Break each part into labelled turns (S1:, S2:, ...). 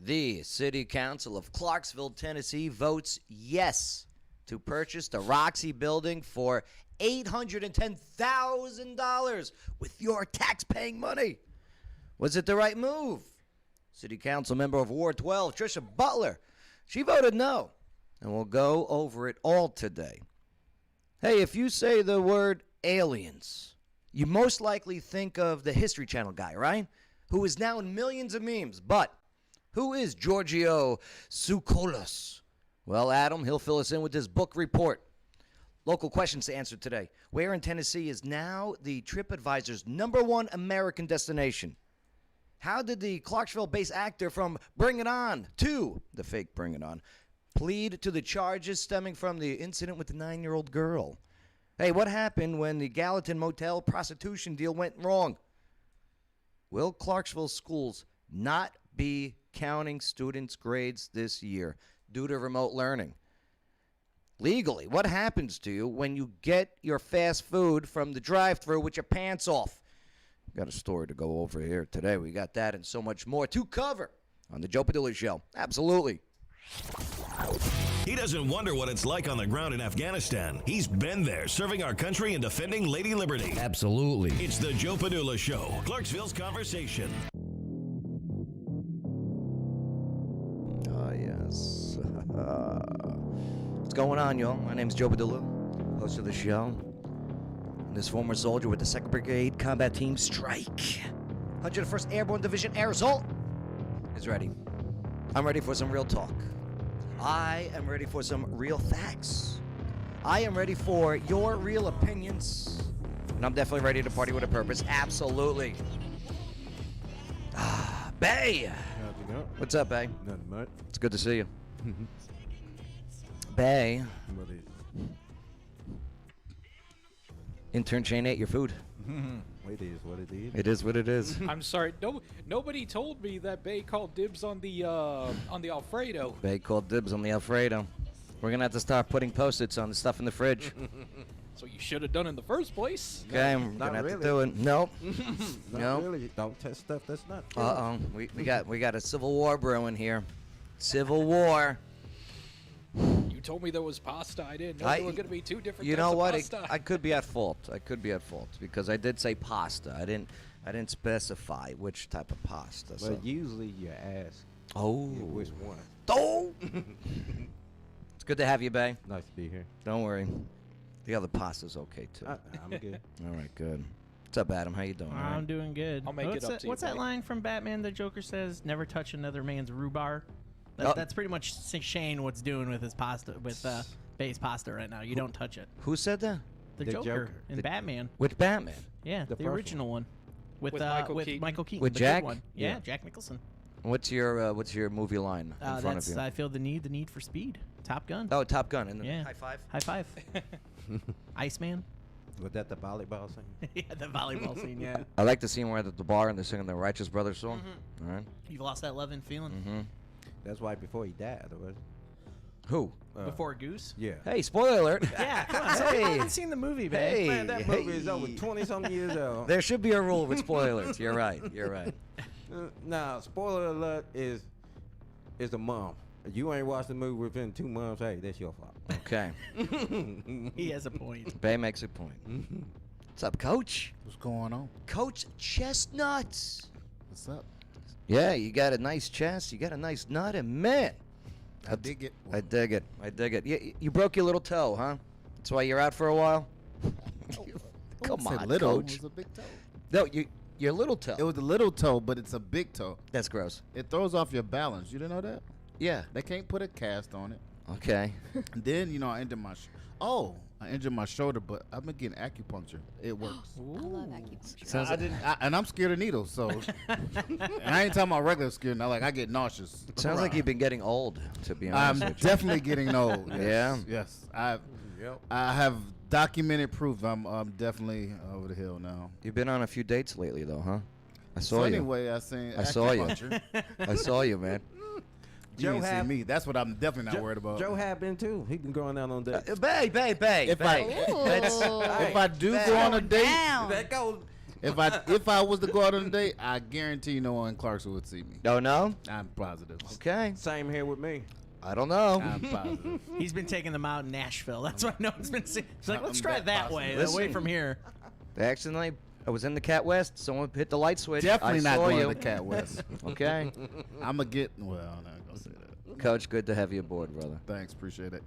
S1: The City Council of Clarksville, Tennessee votes yes to purchase the Roxy building for $810,000 with your tax-paying money. Was it the right move? City Councilmember of Ward 12, Trisha Butler, she voted no, and we'll go over it all today. Hey, if you say the word aliens, you most likely think of the History Channel guy, right? Who is now in millions of memes, but who is Giorgio Tsoukalos? Well, Adam, he'll fill us in with his book report. Local questions to answer today. Where in Tennessee is now the TripAdvisor's #1 American destination? How did the Clarksville-based actor from Bring It On to the fake Bring It On plead to the charges stemming from the incident with the 9-year-old girl? Hey, what happened when the Gallatin motel prostitution deal went wrong? Will Clarksville schools not be counting students' grades this year due to remote learning? Legally, what happens to you when you get your fast food from the drive-thru with your pants off? Got a story to go over here today. We got that and so much more to cover on the Joe Padula Show. Absolutely.
S2: He doesn't wonder what it's like on the ground in Afghanistan. He's been there, serving our country and defending Lady Liberty.
S3: Absolutely.
S2: It's the Joe Padula Show, Clarksville's Conversation.
S1: Oh, yes. What's going on, y'all? My name's Joe Padula, host of the show. And this former soldier with the 2nd Brigade Combat Team Strike, 101st Airborne Division Air Assault, is ready. I'm ready for some real talk. I am ready for some real facts. I am ready for your real opinions. And I'm definitely ready to party with a purpose. Absolutely. Bay! What's up, Bay?
S4: Nothing much.
S1: It's good to see you. Bay.
S4: What is
S1: Intern Shane ate your food.
S4: it is what it is.
S1: It is what it is.
S5: I'm sorry. Nobody told me that Bay called dibs on the Alfredo.
S1: Bay called dibs on the Alfredo. We're going to have to start putting Post-its on the stuff in the fridge.
S5: So you should have done in the first place.
S1: Okay, we're going to have to do it. Nope.
S4: Not really. Don't test stuff that's not true.
S1: Uh-oh. We got a civil war brewing here. Civil war.
S5: You told me there was pasta. I didn't know there were going to be two different
S1: You
S5: types
S1: know
S5: of
S1: what?
S5: pasta.
S1: I could be at fault. Because I did say pasta. I didn't specify which type of pasta. So.
S4: But usually you ask which one.
S1: Oh! It's good to have you, Bay.
S4: Nice to be here.
S1: Don't worry. The other pasta's okay, too.
S4: I'm good.
S1: All right, good. What's up, Adam? How you doing?
S6: I'm doing good.
S5: I'll make it up to you.
S6: What's that
S5: Bay.
S6: line from Batman the Joker says? Never touch another man's rhubarb. That's pretty much Shane what's doing with his pasta, with Bay's pasta right now. You don't touch it.
S1: Who said that?
S6: The
S4: The
S6: Joker
S4: Joker.
S6: in Batman.
S1: With Batman.
S6: Yeah,
S4: The
S6: the
S4: first
S6: original one. With Michael Keaton.
S1: With
S6: the
S1: Jack?
S6: good one. Yeah, Jack Nicholson.
S1: What's your movie line in front of you?
S6: I feel the need for speed. Top Gun.
S1: Oh, Top Gun. And
S6: Yeah.
S1: high five.
S6: High five. Iceman.
S4: Was that the volleyball scene?
S6: Yeah, the volleyball scene. Yeah.
S1: I like the scene where they're at the bar and they're singing the Righteous Brothers song. All right.
S6: You've lost that love and feeling.
S1: Mm-hmm.
S4: That's why before he died, was
S1: Who?
S6: Before Goose.
S4: yeah.
S1: Hey, spoiler alert.
S6: Yeah, come on. Some people haven't seen the movie, babe.
S1: Hey,
S4: Man, that movie is
S1: hey.
S4: over 20-something years old.
S1: There should be a rule with spoilers. You're right. You're right.
S4: Now, spoiler alert is the mom. If you ain't watched the movie within 2 months, hey, that's your fault.
S1: Okay.
S6: He has a point.
S1: Bay makes a point. What's up, Coach?
S3: What's going on?
S1: Coach Chestnuts.
S3: What's up?
S1: Yeah, you got a nice chest. You got a nice nut, and man,
S3: I dig it.
S1: I dig it. I dig it. You broke your little toe, huh? That's why you're out for a while. Come on,
S3: little.
S1: Coach.
S3: It was a big toe.
S1: No, your little toe.
S3: It was a little toe, but it's a big toe.
S1: That's gross.
S3: It throws off your balance. You didn't know that?
S1: Yeah.
S3: They can't put a cast on it.
S1: Okay.
S3: And then, I injured I injured my shoulder, but I've been getting acupuncture. It works.
S7: I love acupuncture.
S1: Sounds
S3: And I'm scared of needles, so. And I ain't talking about regular skin. I get nauseous.
S1: Sounds like you've been getting old, to be
S3: I'm
S1: honest with you.
S3: definitely getting old. Yes,
S1: Yeah?
S3: Yes. I have documented proof I'm definitely over the hill now.
S1: You've been on a few dates lately, though, huh? I saw
S3: So
S1: you.
S3: anyway, I seen
S1: I saw you.
S3: acupuncture.
S1: I saw you, man.
S3: You
S4: Joe
S3: ain't seen
S4: have-
S3: me. That's what I'm definitely not worried about.
S4: Joe had been too. He been going out on dates.
S1: Bay.
S3: If I do go on a date,
S7: Down.
S4: That goes
S3: If I was to go out on a date, I guarantee no one in Clarksville would see me.
S1: No?
S3: I'm positive.
S1: Okay.
S4: Same here with me.
S1: I don't know.
S3: I'm positive.
S6: He's been taking them out in Nashville. That's why no one's been seeing. He's like, let's
S3: I'm
S6: try
S3: that
S6: that
S3: positive.
S6: way,
S1: Listen.
S6: away from here.
S1: Accidentally, I was in the Cat West. Someone hit the light switch.
S3: Definitely
S1: I
S3: not
S1: saw
S3: going
S1: you.
S3: to the Cat West.
S1: Okay.
S3: I'm going to get, well, I'm not going to say that.
S1: Coach, good to have you aboard, brother.
S3: Thanks, appreciate it.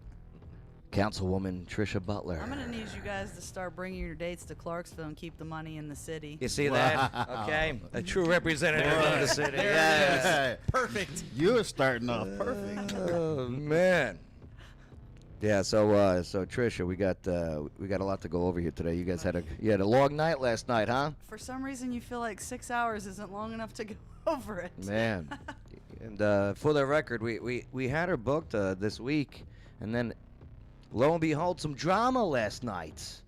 S1: Councilwoman Trisha Butler.
S7: I'm gonna need you guys to start bringing your dates to Clarksville and keep the money in the city.
S1: You see that? Okay. A true representative of the city. Yes.
S3: Hey,
S6: Perfect.
S3: you're starting off perfect.
S1: Oh, man. Yeah, so Trisha, we got a lot to go over here today. You guys had a long night last night, huh?
S7: For some reason, you feel like 6 hours isn't long enough to go over it.
S1: Man. And for the record, we had her booked this week, and then lo and behold, some drama last night.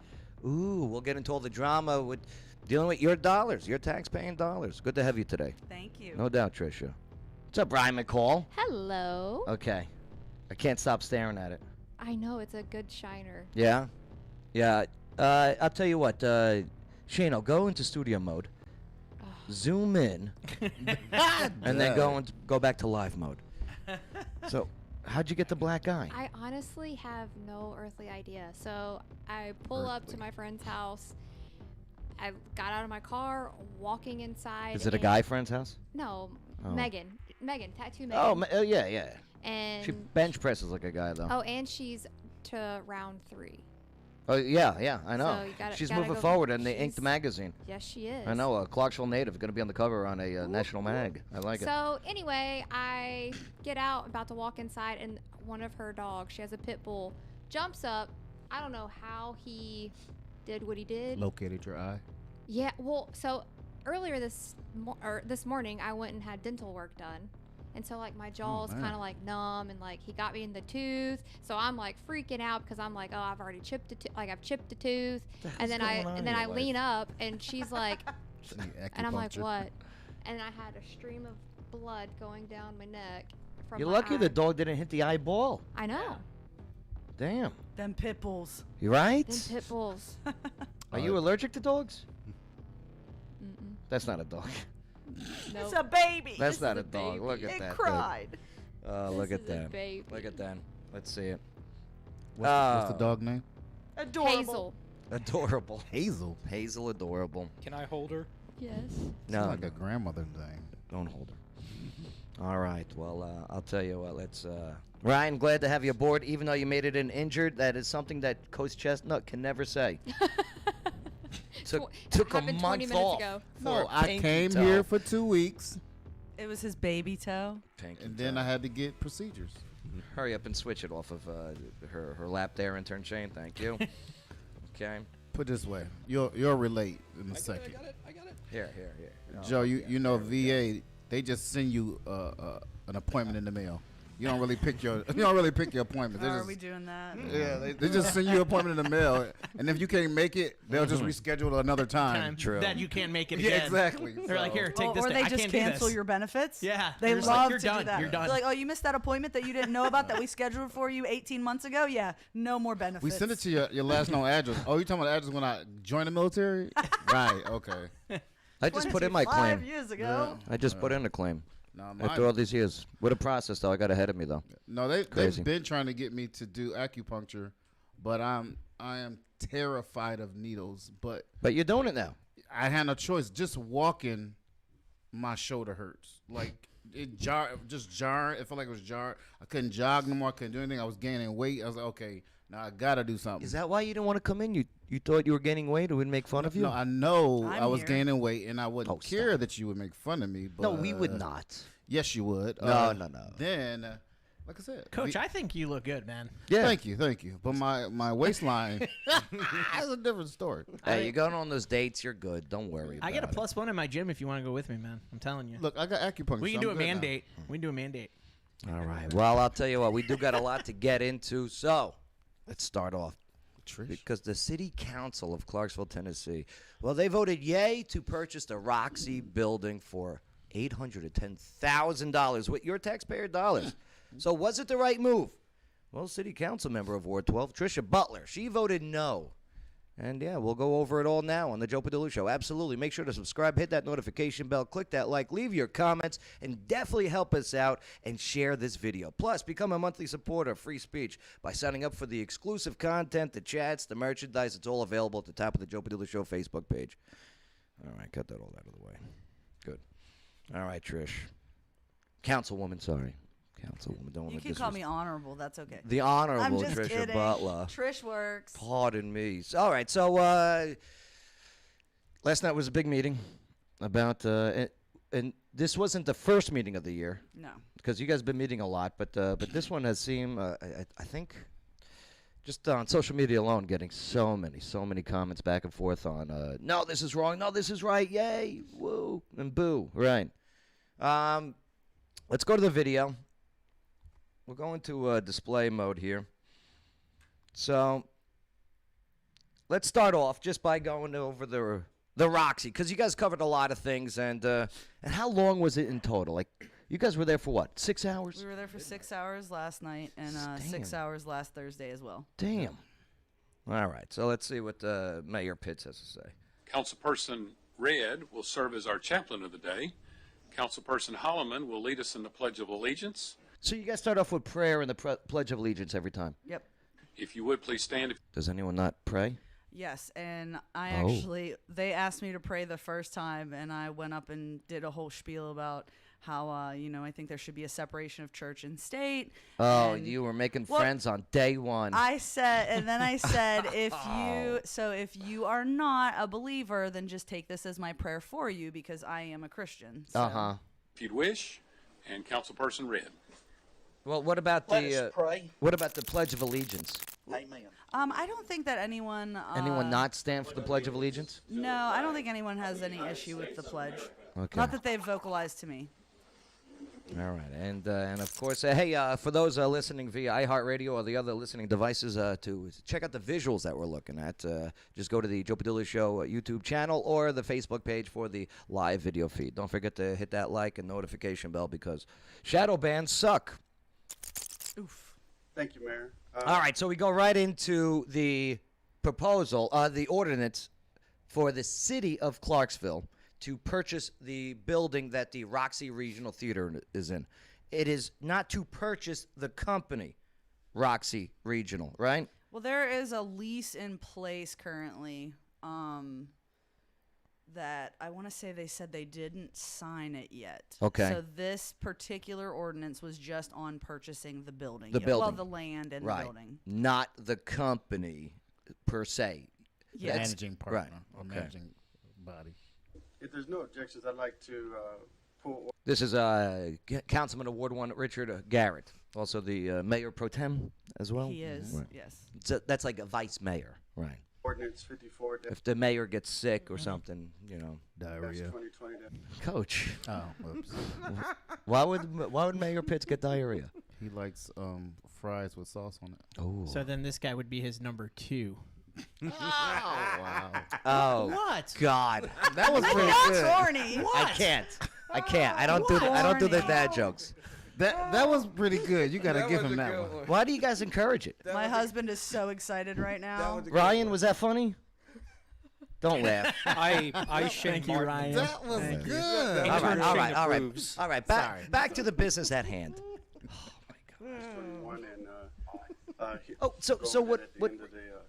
S1: Ooh, we'll get into all the drama with dealing with your dollars, your tax-paying dollars. Good to have you today.
S7: Thank you.
S1: No doubt, Trisha. What's up, Brian McCall?
S8: Hello.
S1: Okay. I can't stop staring at it.
S8: I know it's a good shiner.
S1: Yeah? Yeah. I'll tell you what, Shano, go into studio mode, zoom in, and then go back to live mode. So, how'd you get the black eye?
S8: I honestly have no earthly idea. So I pull up to my friend's house. I got out of my car, walking inside.
S1: Is it a
S8: and-
S1: guy friend's house?
S8: No,
S1: Oh.
S8: Megan, tattoo Megan.
S1: Oh, yeah.
S8: and
S1: She bench presses like a guy, though.
S8: oh, and she's to round 3.
S1: Oh, yeah, I know.
S8: So you gotta-
S1: She's
S8: gotta
S1: moving
S8: go-
S1: forward in the inked
S8: she's-
S1: magazine.
S8: Yes, she is.
S1: I know, a Clarksville native going to be on the cover on a national mag. I like it.
S8: So anyway, I get out, about to walk inside, and one of her dogs, she has a pit bull, jumps up. I don't know how he did what he did.
S3: Located your eye.
S8: Yeah, well, so earlier this morning, I went and had dental work done. And so, like, my jaw's
S3: man.
S8: kind of, like, numb, and, like, he got me in the tooth. So I'm, like, freaking out because I'm like, oh, I've already chipped I've chipped a tooth. And then I lean up, and she's like, and I'm like,
S3: Acupuncture.
S8: what? And I had a stream of blood going down my neck from
S1: You're
S8: my
S1: lucky
S8: eye.
S1: the dog didn't hit the eyeball.
S8: I know.
S1: Damn.
S7: Them pit bulls.
S1: You right?
S8: Them pit bulls.
S1: Are you allergic to dogs?
S8: Mm-mm.
S1: That's not a dog.
S8: Nope.
S7: It's a baby.
S1: That's
S8: This
S1: not
S8: is
S1: a
S8: a
S1: dog.
S8: baby.
S1: Look at
S7: It
S1: that.
S7: cried.
S1: Look
S8: This
S1: at
S8: is a
S1: that.
S8: baby.
S1: Look at that. Let's see it.
S3: What's the dog name?
S7: Adorable.
S8: Hazel.
S1: Adorable.
S3: Hazel.
S1: Hazel, adorable.
S5: Can I hold her?
S8: Yes.
S1: No,
S3: Sound like a grandmother name.
S1: don't hold her. All right. Well, I'll tell you what. Let's. Ryan, glad to have you aboard. Even though you made it an injured, that is something that Coach Chestnut can never say. Took a
S8: happened 20
S1: month
S8: minutes
S1: off.
S8: ago.
S3: No,
S1: for a
S3: I
S1: pinky
S3: came
S1: toe.
S3: here for 2 weeks,
S7: It was his baby toe.
S1: Pinky
S3: and then
S1: toe.
S3: I had to get procedures.
S1: Hurry up and switch it off of her lap there, intern Shane. Thank you. Okay.
S3: Put it this way, you'll relate in a second.
S5: I got it.
S1: Here. No,
S3: Joe, you know VA, they just send you an appointment in the mail. You don't really pick your appointments. They
S7: Are
S3: just,
S7: we doing that?
S3: yeah, they just send you an appointment in the mail, and if you can't make it, they'll just reschedule another time.
S1: True.
S6: That you can't make it
S3: Yeah,
S6: again.
S3: exactly.
S6: They're like, here, take this.
S7: Or
S6: thing.
S7: they
S6: I
S7: just
S6: can't do
S7: cancel
S6: this.
S7: your benefits.
S6: Yeah,
S7: They
S6: they're just like,
S7: love
S6: you're
S7: to
S6: done,
S7: do that.
S6: you're done.
S7: They're like, oh, you missed that appointment that you didn't know about that we scheduled for you 18 months ago? Yeah, no more benefits.
S3: We send it to your last known address. Oh, you talking about the address when I joined the military? Right. Okay.
S1: I just put in my
S7: 25
S1: claim.
S7: years ago.
S1: I just put in a claim.
S3: No,
S1: After all these years. What a process, though. I got ahead of me, though.
S3: No,
S1: Crazy.
S3: they've been trying to get me to do acupuncture, but I am terrified of needles. But
S1: But you're doing it now.
S3: I had no choice. Just walking, my shoulder hurts. Like it jarring. It felt like it was jarred. I couldn't jog no more. I couldn't do anything. I was gaining weight. I was like, okay, now I gotta do something.
S1: Is that why you didn't want to come in? You thought you were gaining weight? It would make fun of you?
S3: No, I know
S7: I'm
S3: I was
S7: here.
S3: gaining weight, and I wouldn't
S1: Oh, stop.
S3: care that you would make fun of me. But
S1: No, we would not.
S3: Yes, you would.
S1: No.
S3: Then, like I said,
S6: Coach, I think you look good, man.
S1: Yeah.
S3: Thank you. But my waistline is a different story.
S1: Hey, you're going on those dates. You're good. Don't worry about
S6: I get a
S1: it.
S6: +1 in my gym if you want to go with me, man. I'm telling you.
S3: Look, I got acupuncture.
S6: We can
S3: so
S6: do
S3: I'm
S6: a
S3: good now.
S6: mandate. We can do a mandate.
S1: All right. Well, I'll tell you what. We do got a lot to get into. So let's start off.
S3: Trish.
S1: Because the City Council of Clarksville, Tennessee, well, they voted yay to purchase the Roxy building for $810,000 with your taxpayer dollars. So was it the right move? Well, City Councilmember of Ward 12, Trisha Butler, she voted no. And, yeah, we'll go over it all now on the Joe Padula Show. Absolutely. Make sure to subscribe, hit that notification bell, click that like, leave your comments, and definitely help us out and share this video. Plus, become a monthly supporter of Free Speech by signing up for the exclusive content, the chats, the merchandise. It's all available at the top of the Joe Padula Show Facebook page. All right, cut that all out of the way. Good. All right, Trish. Councilwoman, sorry. Councilwoman, don't want to
S7: You can call me honorable. That's okay.
S1: The
S7: I'm
S1: Honorable
S7: just
S1: Trisha
S7: kidding.
S1: Butler.
S7: Trish works.
S1: Pardon me. All right, so last night was a big meeting about, and this wasn't the first meeting of the year
S7: No.
S1: because you guys have been meeting a lot, but this one has seemed, I think, just on social media alone, getting so many comments back and forth on, no, this is wrong, no, this is right, yay, woo, and boo, right. Let's go to the video. We'll go into display mode here. So let's start off just by going over the Roxy, because you guys covered a lot of things. And how long was it in total? Like, you guys were there for what, 6 hours?
S7: We were there for 6 hours last night and 6
S1: Damn.
S7: hours last Thursday as well.
S1: Damn. All right, so let's see what Mayor Pitts has to say.
S9: Councilperson Red will serve as our chaplain of the day. Councilperson Holloman will lead us in the Pledge of Allegiance.
S1: So you guys start off with prayer and the Pledge of Allegiance every time.
S7: Yep.
S9: If you would, please stand.
S1: Does anyone not pray?
S7: Yes, and I
S1: Oh.
S7: actually, they asked me to pray the first time, and I went up and did a whole spiel about how, I think there should be a separation of church and state.
S1: Oh,
S7: and
S1: you were making
S7: Well,
S1: friends on day one.
S7: I said, and then I said, if you are not a believer, then just take this as my prayer for you because I am a Christian. So.
S1: Uh-huh.
S9: If you'd wish, and Councilperson Red.
S1: Well, what about
S10: Let us pray.
S1: what about the Pledge of Allegiance?
S10: Amen.
S7: I don't think that anyone.
S1: Anyone not stand for the Pledge of Allegiance?
S7: No, I don't think anyone has any issue with the pledge.
S1: Okay.
S7: Not that they've vocalized to me.
S1: All right, and of course, hey, for those listening via iHeartRadio or the other listening devices, to check out the visuals that we're looking at, just go to the Joe Padula Show YouTube channel or the Facebook page for the live video feed. Don't forget to hit that like and notification bell because shadow bans suck.
S7: Oof.
S10: Thank you, Mayor.
S1: All right, so we go right into the proposal, the ordinance for the city of Clarksville to purchase the building that the Roxy Regional Theater is in. It is not to purchase the company, Roxy Regional, right?
S7: Well, there is a lease in place currently that I want to say they said they didn't sign it yet.
S1: Okay.
S7: So this particular ordinance was just on purchasing the building.
S1: The
S7: Well,
S1: building.
S7: the land and
S1: Right.
S7: the building.
S1: Not the company per se.
S7: Yeah.
S1: That's-
S3: Managing partner or
S1: okay.
S3: managing body.
S10: If there's no objections, I'd like to pull.
S1: This is Councilman of Ward 1, Richard Garrett, also the mayor pro tem as well.
S7: He is,
S1: Right.
S7: yes.
S1: So that's like a vice mayor, right?
S10: Ordinance 54
S1: If the mayor gets sick or something,
S3: Diarrhea.
S10: 2020.
S1: Coach,
S3: Oh, whoops.
S1: why would Mayor Pitts get diarrhea?
S3: He likes fries with sauce on it.
S1: Oh,
S6: So then this guy would be his number 2.
S3: Wow.
S1: oh,
S6: What?
S1: God,
S3: That was pretty
S7: That's
S3: good.
S7: horny.
S1: I can't. I don't do the dad jokes.
S3: That was pretty good. You gotta give him that one.
S1: Why do you guys encourage it?
S7: My husband is so excited right now.
S1: Ryan, was that funny? Don't laugh.
S5: I shame
S6: Thank you,
S5: Martin.
S6: Ryan.
S3: That was good.
S1: All right, all
S5: Shane
S1: right, all right,
S5: approves.
S1: all right. Back to the business at hand. Oh my God.
S10: 21 and
S1: Oh, so what?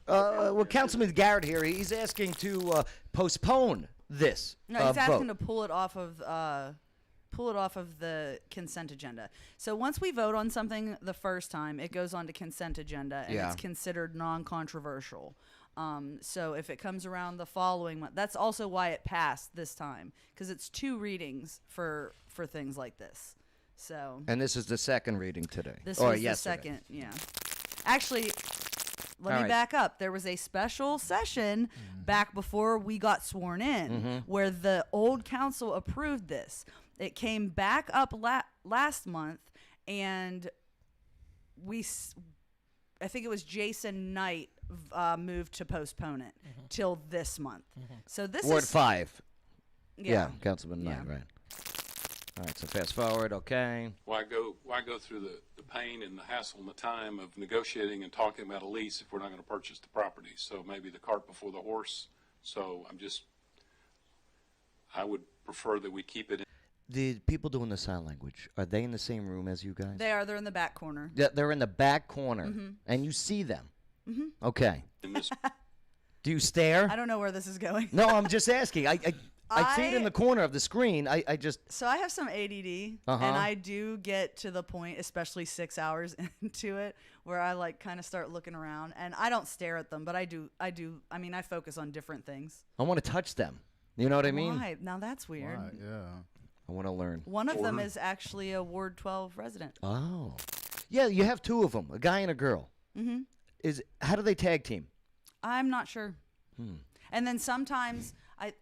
S1: Well, Councilman Garrett here, he's asking to postpone this.
S7: No, he's asking
S1: vote.
S7: to pull it off of the consent agenda. So once we vote on something the first time, it goes on to consent agenda, and
S1: Yeah.
S7: it's considered non-controversial. So if it comes around the following month, that's also why it passed this time, because it's 2 readings for things like this. So
S1: And this is the second reading today.
S7: this
S1: or
S7: was the
S1: yesterday.
S7: second, yeah. Actually, let
S1: All
S7: me
S1: right.
S7: back up. There was a special session back before we got sworn in where the old council approved this. It came back up last month, and I think it was Jason Knight moved to postpone it till this month. So this
S1: Ward
S7: is
S1: 5.
S7: yeah.
S1: Councilman Knight,
S7: Yeah.
S1: right. All right, so fast forward, okay.
S9: Why go through the pain and the hassle and the time of negotiating and talking about a lease if we're not going to purchase the property? So maybe the cart before the horse. So I would prefer that we keep it in.
S1: The people doing the sign language, are they in the same room as you guys?
S7: They are. They're in the back corner.
S1: Yeah, they're in the back corner, and you see them. Okay.
S9: In this
S1: Do you stare?
S7: I don't know where this is going.
S1: No, I'm just asking. I see it in the corner of the screen. I just.
S7: So I have some ADD, and I do get to the point, especially 6 hours into it, where I like kind of start looking around, and I don't stare at them, but I do. I mean, I focus on different things.
S1: I want to touch them. You know what I mean?
S7: Why? Now that's weird.
S3: Right, yeah.
S1: I want to learn.
S7: One of them is actually a Ward 12 resident.
S1: Oh. Yeah, you have two of them, a guy and a girl. How do they tag team?
S7: I'm not sure. And then sometimes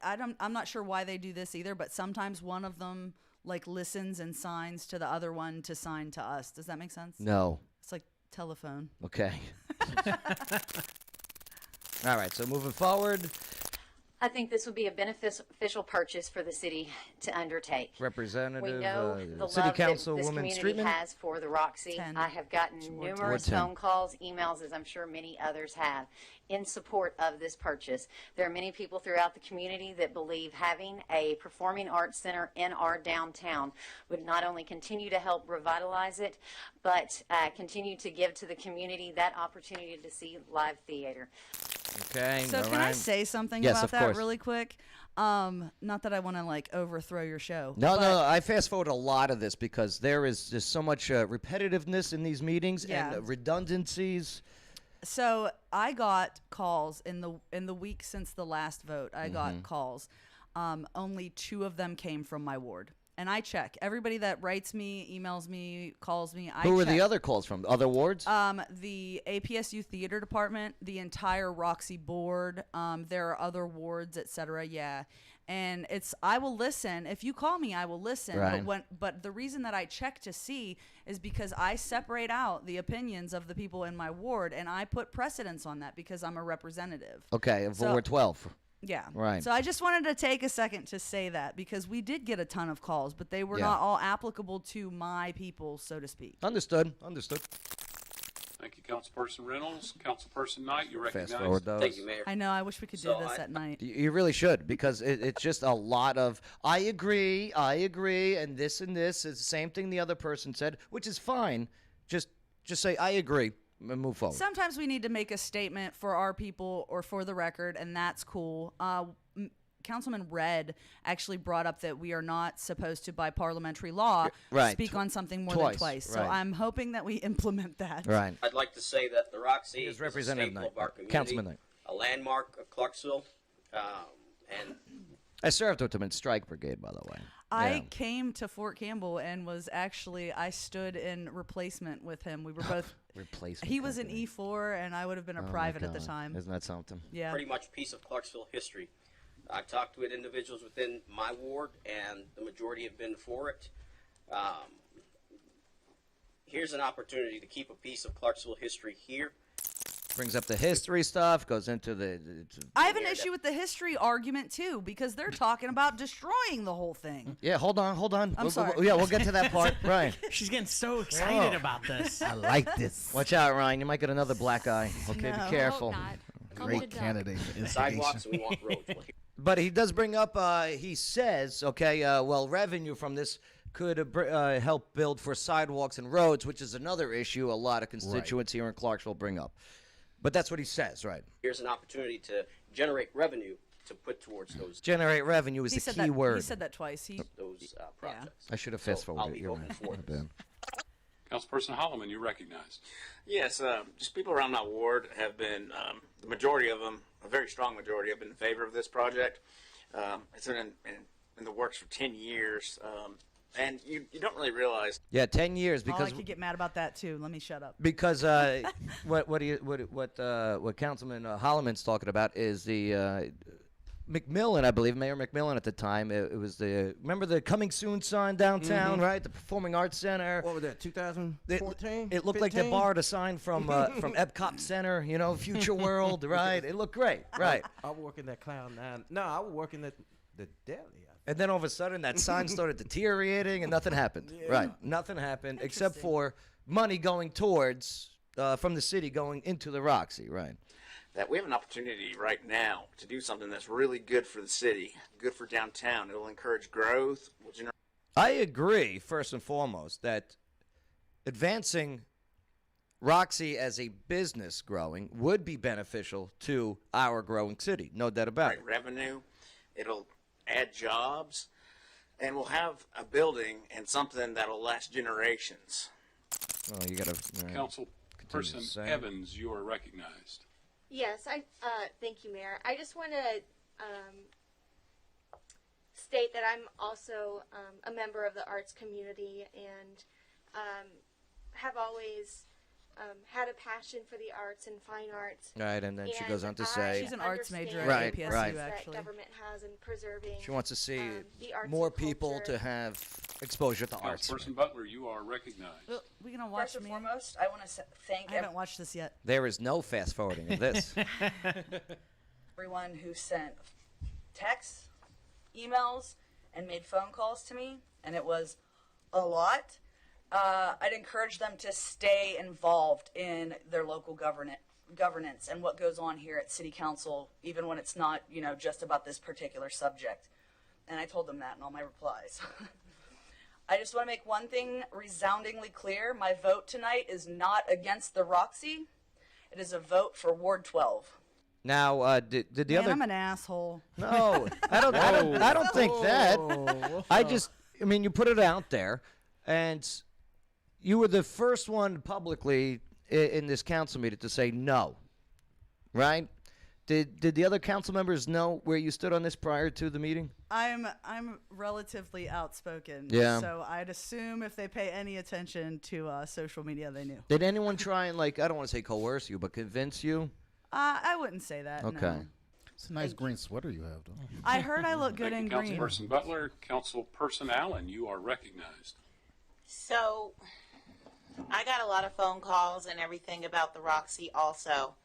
S7: I'm not sure why they do this either, but sometimes one of them like listens and signs to the other one to sign to us. Does that make sense?
S1: No.
S7: It's like telephone.
S1: Okay. All right, so moving forward.
S11: I think this would be a beneficial purchase for the city to undertake.
S1: Representative,
S11: We know the
S1: City
S11: love
S1: Council
S11: that this
S1: Woman
S11: community
S1: Streetman.
S11: has for the Roxy.
S7: 10.
S11: I have gotten numerous
S1: 10.
S11: phone calls, emails, as I'm sure many others have, in support of this purchase. There are many people throughout the community that believe having a performing arts center in our downtown would not only continue to help revitalize it, but continue to give to the community that opportunity to see live theater.
S1: Okay.
S7: So
S1: all
S7: can I
S1: right.
S7: say something
S1: Yes,
S7: about
S1: of
S7: that
S1: course.
S7: really quick? Not that I want to like overthrow your show.
S1: No,
S7: but
S1: no, I fast forward a lot of this because there is just so much repetitiveness in these meetings
S7: Yeah.
S1: and redundancies.
S7: So I got calls in the week since the last vote. I got calls. Only 2 of them came from my ward. And I check. Everybody that writes me, emails me, calls me, I
S1: Who were the
S7: check.
S1: other calls from? Other wards?
S7: The APSU Theater Department, the entire Roxy board. There are other wards, etc. Yeah, and I will listen. If you call me, I will listen.
S1: Right.
S7: But the reason that I check to see is because I separate out the opinions of the people in my ward, and I put precedence on that because I'm a representative.
S1: Okay, of
S7: So-
S1: Ward 12.
S7: Yeah.
S1: Right.
S7: So I just wanted to take a second to say that because we did get a ton of calls, but they were
S1: Yeah.
S7: not all applicable to my people, so to speak.
S1: Understood. Understood.
S9: Thank you, Councilperson Reynolds. Councilperson Knight, you recognize.
S1: Fast forward those.
S12: Thank you, Mayor.
S7: I know. I wish we could do
S12: So
S7: this at night.
S1: You really should because it's just a lot of I agree, and this is the same thing the other person said, which is fine. Just say I agree and move forward.
S7: Sometimes we need to make a statement for our people or for the record, and that's cool. Councilman Red actually brought up that we are not supposed to, by parliamentary law,
S1: Right.
S7: speak on something more
S1: Twice,
S7: than twice. So
S1: right.
S7: I'm hoping that we implement that.
S1: Right.
S12: I'd like to say that the Roxy
S1: He is
S12: is a
S1: Representative
S12: staple
S1: Knight,
S12: of our community,
S1: Councilman Knight.
S12: a landmark of Clarksville, and
S1: I served with him in Strike Brigade, by the way.
S7: I
S1: Yeah.
S7: came to Fort Campbell and I stood in replacement with him. We were both.
S1: Replacement.
S7: He was an
S1: company.
S7: E4 and I would have been a
S1: Oh my
S7: private at the
S1: God.
S7: time.
S1: Isn't that something?
S7: Yeah.
S12: pretty much a piece of Clarksville history. I've talked with individuals within my ward, and the majority have been for it. Here's an opportunity to keep a piece of Clarksville history here.
S1: Brings up the history stuff, goes into
S7: I have an issue with the history argument too because they're talking about destroying the whole thing.
S1: Yeah, hold on.
S7: I'm sorry.
S1: We'll get to that part. Right.
S6: She's getting so excited about this.
S3: I like this.
S1: Watch out, Ryan. You might get another black eye. Okay,
S7: No.
S1: be careful.
S8: Hope not. Hope
S3: Great
S8: it does.
S3: candidate for instigation.
S12: Sidewalks, and we want roads. Well,
S1: But he does bring up, he says, okay, well, revenue from this could help build for sidewalks and roads, which is another issue a lot of constituents here in Clarksville bring up. But that's what he says, right?
S12: here's an opportunity to generate revenue to put towards those
S1: Generate revenue is
S7: He
S1: the
S7: said
S1: key
S7: that.
S1: word.
S7: He said that twice.
S12: projects.
S1: I should have
S12: So
S1: fast
S12: I'll
S1: forwarded
S12: be
S1: it. You're
S12: voting
S1: right.
S12: for
S1: My
S12: it.
S1: bad.
S9: Councilperson Holloman, you recognized.
S13: Yes, just people around my ward have been, the majority of them, a very strong majority, have been in favor of this project. It's been in the works for 10 years, and you don't really realize.
S1: Yeah, 10 years
S7: Oh, I
S1: because
S7: could get mad about that too. Let me shut up.
S1: what Councilman Holloman's talking about is the McMillan, I believe, Mayor McMillan at the time. It was remember the coming soon sign downtown, right? The Performing Arts Center.
S4: What was that, 2014?
S1: It looked like they
S4: 15?
S1: borrowed a sign from Epcot Center, Future World, right? It looked great, right?
S4: I work in that Cloud 9. No, I was working at the deli, I
S1: And then all of a sudden, that sign started deteriorating, and nothing happened. Right, nothing happened except for money going towards from the city going into the Roxy. Right.
S13: That we have an opportunity right now to do something that's really good for the city, good for downtown. It will encourage growth.
S1: I agree, first and foremost, that advancing Roxy as a business growing would be beneficial to our growing city. No doubt about it.
S13: Revenue, it'll add jobs, and we'll have a building and something that'll last generations.
S1: Oh, you got to.
S9: Councilperson Evans, you are recognized.
S14: Yes, thank you, Mayor. I just want to state that I'm also a member of the arts community and have always had a passion for the arts and fine arts.
S1: Right, and then she goes on to say
S7: she's an arts major at APSU, actually.
S14: That government has in preserving.
S1: She wants to see
S14: the arts
S1: more
S14: and
S1: people
S14: culture.
S1: to have exposure to arts.
S9: Councilperson Butler, you are recognized.
S7: Well, we gonna watch
S15: First and foremost, I want to thank
S7: I haven't watched this yet.
S1: There is no fast forwarding of this.
S15: everyone who sent texts, emails, and made phone calls to me, and it was a lot. I'd encourage them to stay involved in their local governance and what goes on here at City Council, even when it's not, just about this particular subject. And I told them that in all my replies. I just want to make one thing resoundingly clear. My vote tonight is not against the Roxy. It is a vote for Ward 12.
S1: Now, did the
S7: Man,
S1: other?
S7: I'm an asshole.
S1: No, I don't think that. I mean, you put it out there, and you were the first one publicly in this council meeting to say no, right? Did the other council members know where you stood on this prior to the meeting?
S7: I'm relatively outspoken.
S1: Yeah.
S7: So I'd assume if they pay any attention to social media, they knew.
S1: Did anyone try and I don't want to say coerce you, but convince you?
S7: I wouldn't say that.
S1: Okay.
S7: No.
S3: It's a nice green sweater you have, though.
S7: I heard I look good in green.
S9: Councilperson Butler, Councilperson Allen, you are recognized.
S16: So, I got a lot of phone calls and everything about the Roxy also.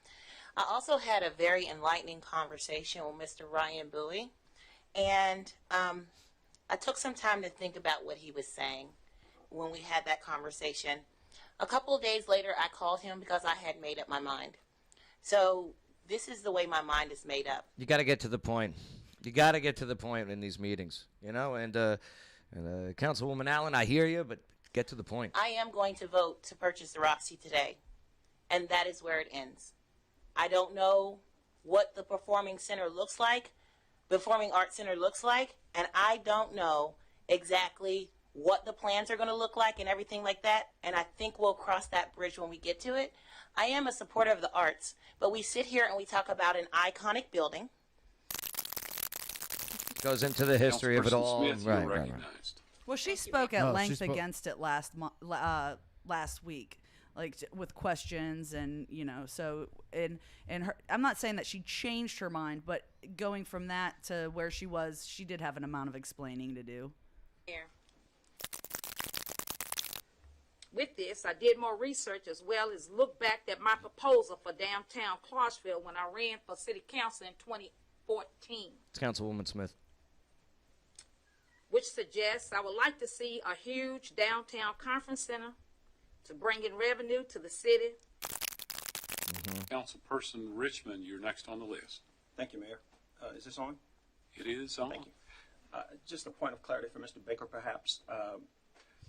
S16: I also had a very enlightening conversation with Mr. Ryan Bowie, and I took some time to think about what he was saying when we had that conversation. A couple of days later, I called him because I had made up my mind. So, this is the way my mind is made up.
S1: You got to get to the point. You got to get to the point in these meetings, And Councilwoman Allen, I hear you, but get to the point.
S16: I am going to vote to purchase the Roxy today, and that is where it ends. I don't know what the performing arts center looks like, and I don't know exactly what the plans are going to look like and everything like that, and I think we'll cross that bridge when we get to it. I am a supporter of the arts, but we sit here and we talk about an iconic building.
S1: Goes into the history of it all.
S9: Smith,
S1: Right,
S9: you're
S1: right.
S9: recognized.
S7: Well, she spoke at length against it last week, with questions and So I'm not saying that she changed her mind, but going from that to where she was, she did have an amount of explaining to do.
S16: Here.
S17: With this, I did more research as well as look back at my proposal for downtown Clarksville when I ran for city council in 2014.
S1: It's Councilwoman Smith.
S17: Which suggests I would like to see a huge downtown conference center to bring in revenue to the city.
S9: Councilperson Richmond, you're next on the list.
S18: Thank you, Mayor. Is this on?
S9: It is on.
S18: Thank you. Just a point of clarity for Mr. Baker, perhaps.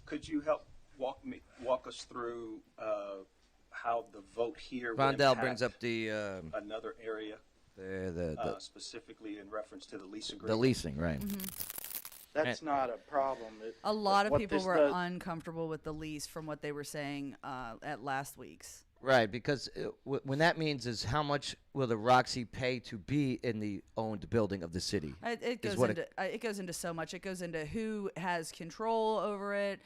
S18: Could you help walk us through how the vote here would
S1: Rondell
S18: impact
S1: brings up the
S18: another area, specifically in reference to the lease agreement?
S1: The leasing, right.
S10: That's not a problem.
S7: A lot of people were uncomfortable with the lease from what they were saying at last week's.
S1: Right, because when that means is how much will the Roxy pay to be in the owned building of the city?
S7: It goes into so much. It goes into who has control over it.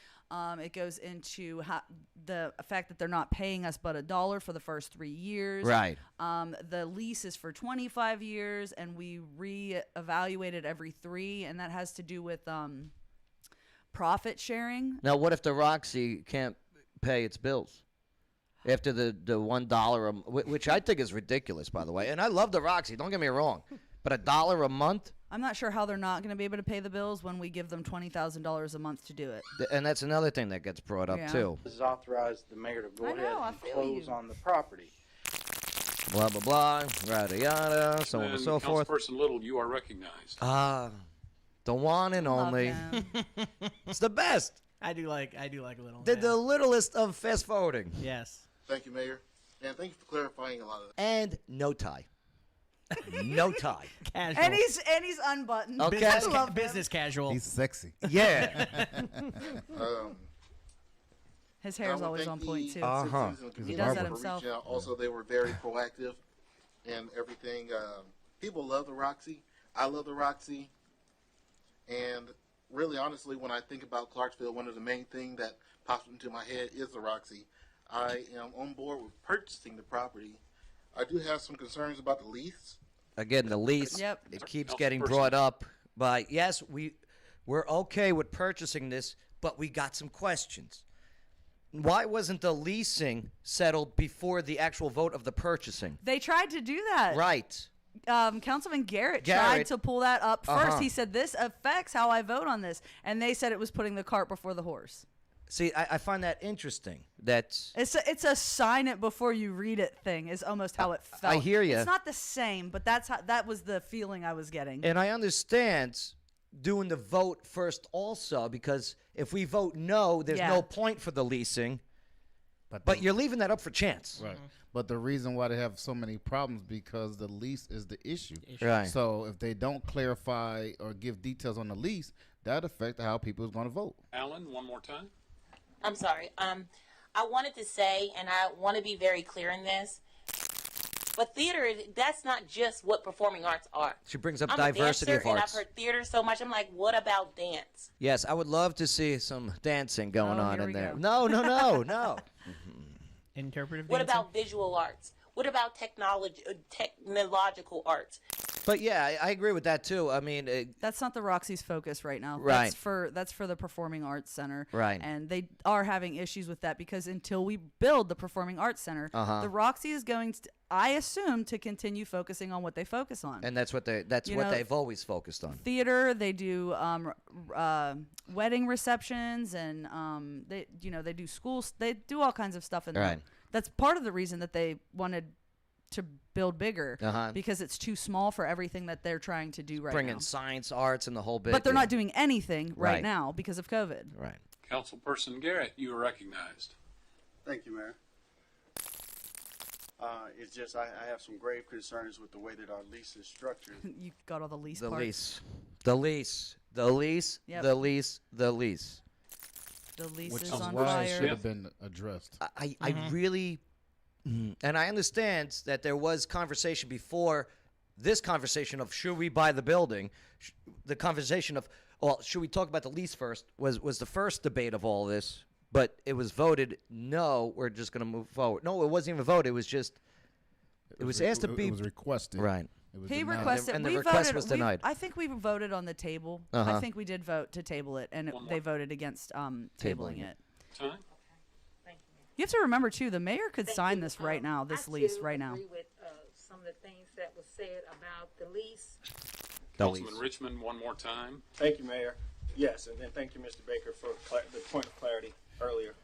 S7: It goes into the fact that they're not paying us but $1 for the first 3 years.
S1: Right.
S7: The lease is for 25 years, and we reevaluate it every 3, and that has to do with profit sharing.
S1: Now, what if the Roxy can't pay its bills? After the $1, which I think is ridiculous, by the way. And I love the Roxy. Don't get me wrong. But $1 a month?
S7: I'm not sure how they're not going to be able to pay the bills when we give them $20,000 a month to do it.
S1: And that's another thing that gets brought up, too.
S19: This has authorized the mayor to go ahead and close on the property.
S1: Blah, blah, blah, yada, yada, so on and so forth.
S9: Councilperson Little, you are recognized.
S1: The one and only. It's the best.
S6: I do like Little.
S1: The littlest of fast forwarding.
S6: Yes.
S20: Thank you, Mayor. And thank you for clarifying a lot of that.
S1: And no tie. No tie.
S6: Casual.
S7: And he's unbuttoned.
S1: Okay.
S7: I love him.
S6: Business casual.
S3: He's sexy.
S1: Yeah.
S7: His hair's always on point too.
S20: He
S7: does that himself.
S20: Also, they were very proactive and everything. People love the Roxy. I love the Roxy. And really, honestly, when I think about Clarksville, one of the main things that pops into my head is the Roxy. I am on board with purchasing the property. I do have some concerns about the lease.
S1: Again, the lease, it keeps getting brought up by, yes, we're okay with purchasing this, but we got some questions. Why wasn't the leasing settled before the actual vote of the purchasing?
S7: They tried to do that.
S1: Right.
S7: Councilman Garrett tried to pull that up first. He said, this affects how I vote on this. And they said it was putting the cart before the horse.
S1: See, I find that interesting. It's
S7: a sign it before you read it thing is almost how it felt.
S1: I hear you.
S7: It's not the same, but that was the feeling I was getting.
S1: And I understand doing the vote first also, because if we vote no, there's no point for the leasing. But you're leaving that up for chance.
S3: Right. But the reason why they have so many problems because the lease is the issue.
S1: Right.
S3: So if they don't clarify or give details on the lease, that affects how people are going to vote.
S9: Alan, one more time.
S16: I'm sorry. I wanted to say, and I want to be very clear in this, but theater, that's not just what performing arts are.
S1: She brings up
S16: I'm
S1: diversity
S16: a
S1: of
S16: dancer, and I've
S1: arts.
S16: heard theater so much. I'm like, what about dance?
S1: Yes, I would love to see some dancing going on
S16: here
S1: in
S16: we
S1: there.
S16: go.
S1: No.
S6: Interpretive
S16: What
S6: dancing?
S16: about visual arts? What about technological arts?
S1: But yeah, I agree with that too. I mean,
S7: that's not the Roxy's focus right now.
S1: Right.
S7: That's for the Performing Arts Center.
S1: Right.
S7: And they are having issues with that because until we build the Performing Arts Center, the Roxy is going to, I assume, to continue focusing on what they focus on.
S1: and that's what they've always focused on.
S7: Theater, they do wedding receptions, and they do schools. They do all kinds of stuff in there.
S1: Right.
S7: That's part of the reason that they wanted to build bigger because it's too small for everything that they're trying to do right
S1: Bring
S7: now.
S1: in science, arts, and the whole bit.
S7: But they're not doing anything right
S1: Right.
S7: now because of COVID.
S1: Right.
S9: Councilperson Garrett, you are recognized.
S10: Thank you, Mayor. It's just I have some grave concerns with the way that our lease is structured.
S7: You got all the lease
S1: The
S7: parts.
S1: lease. The lease. The lease.
S7: Yep.
S1: The lease. The lease.
S7: The lease
S3: Which
S7: is
S3: is
S7: on
S3: why it
S7: fire.
S3: should have been addressed.
S1: I really, and I understand that there was conversation before this conversation of should we buy the building. The conversation of, well, should we talk about the lease first was the first debate of all this, but it was voted no, we're just going to move forward. No, it wasn't even voted. It was just, it was asked to be.
S3: It was requested.
S1: Right.
S3: It was
S7: He
S3: denied.
S7: requested,
S1: And the
S7: we
S1: request
S7: voted,
S1: was
S7: we-
S1: denied.
S7: I think we voted on the table.
S1: Uh-huh.
S7: I think we did vote to table it, and they voted against tabling it.
S9: Time?
S7: You have to remember too, the mayor could sign this right now, this lease right now.
S17: I agree with some of the things that was said about the lease.
S9: Councilman Richmond, one more time.
S18: Thank you, Mayor. Yes, and thank you, Mr. Baker, for the point of clarity earlier.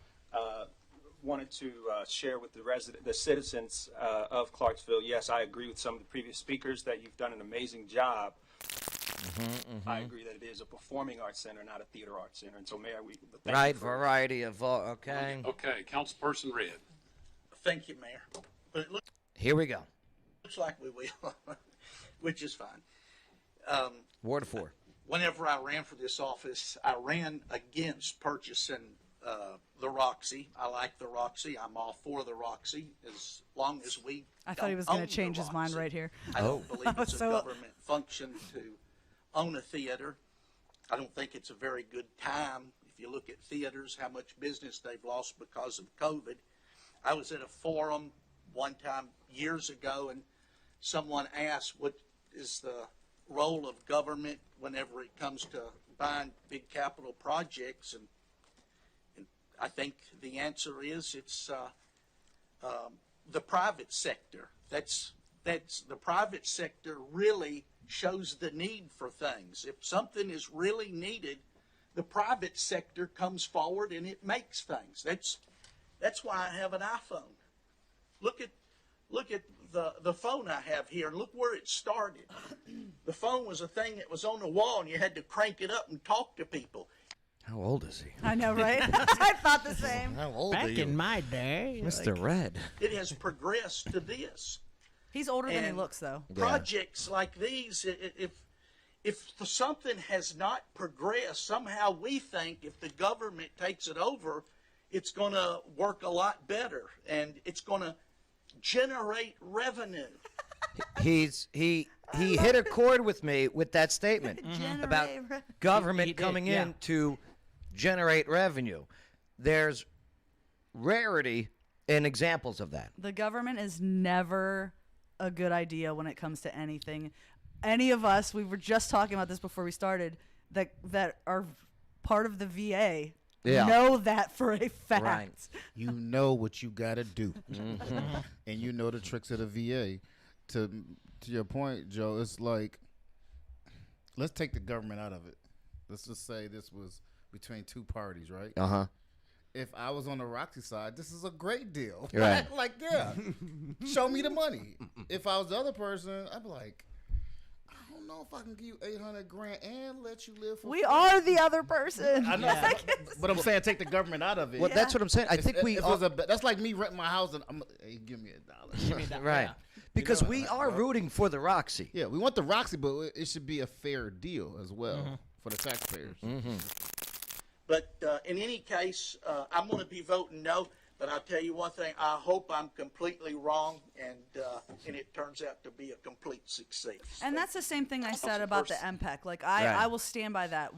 S18: Wanted to share with the citizens of Clarksville. Yes, I agree with some of the previous speakers that you've done an amazing job. I agree that it is a performing arts center, not a theater arts center. And so, Mayor, thank
S1: Right,
S18: you for-
S1: variety of, okay.
S9: Okay, Councilperson Red.
S21: Thank you, Mayor. But it
S1: Here we go.
S21: looks like we will, which is fine.
S1: Ward 4.
S21: Whenever I ran for this office, I ran against purchasing the Roxy. I like the Roxy. I'm all for the Roxy as long as we.
S7: I thought he was going to change his mind right here.
S21: I don't believe
S7: I was
S21: it's a
S7: so-
S21: government function to own a theater. I don't think it's a very good time. If you look at theaters, how much business they've lost because of COVID. I was at a forum one time years ago, and someone asked, what is the role of government whenever it comes to buying big capital projects? And I think the answer is it's the private sector. That's the private sector really shows the need for things. If something is really needed, the private sector comes forward and it makes things. That's why I have an iPhone. Look at the phone I have here, and look where it started. The phone was a thing that was on the wall, and you had to crank it up and talk to people.
S1: How old is he?
S7: I know, right? I thought the same.
S1: How old
S6: Back
S1: are you?
S6: in my day,
S1: Mr. Red.
S21: It has progressed to this.
S7: He's older than he
S21: And
S7: looks, though.
S21: Projects like these, if something has not progressed, somehow we think if the government takes it over, it's going to work a lot better, and it's going to generate revenue.
S1: He hit a chord with me with that statement about government coming in to generate revenue. There's rarity in examples of that.
S7: The government is never a good idea when it comes to anything. Any of us, we were just talking about this before we started, that are part of the VA know that for a fact.
S1: Right.
S3: You know what you got to do. And you know the tricks of the VA. To your point, Joe, it's like, let's take the government out of it. Let's just say this was between two parties, right?
S1: Uh-huh.
S3: If I was on the Roxy side, this is a great deal.
S1: Right.
S3: Like, yeah, show me the money. If I was the other person, I'd be like, I don't know if I can give you $800,000 and let you live for
S7: We
S3: free.
S7: are the other person.
S3: I know, but I'm saying take the government out of it.
S1: Well, that's what I'm saying. I think
S3: that's like me renting my house and hey, give me $1.
S6: Give me that.
S1: Right.
S6: Yeah.
S1: Because we are rooting for the Roxy.
S3: Yeah, we want the Roxy, but it should be a fair deal as well for the taxpayers.
S21: But in any case, I'm going to be voting no. But I'll tell you one thing, I hope I'm completely wrong, and it turns out to be a complete success.
S7: And that's the same thing I said about the MPEC. Like, I will stand by that.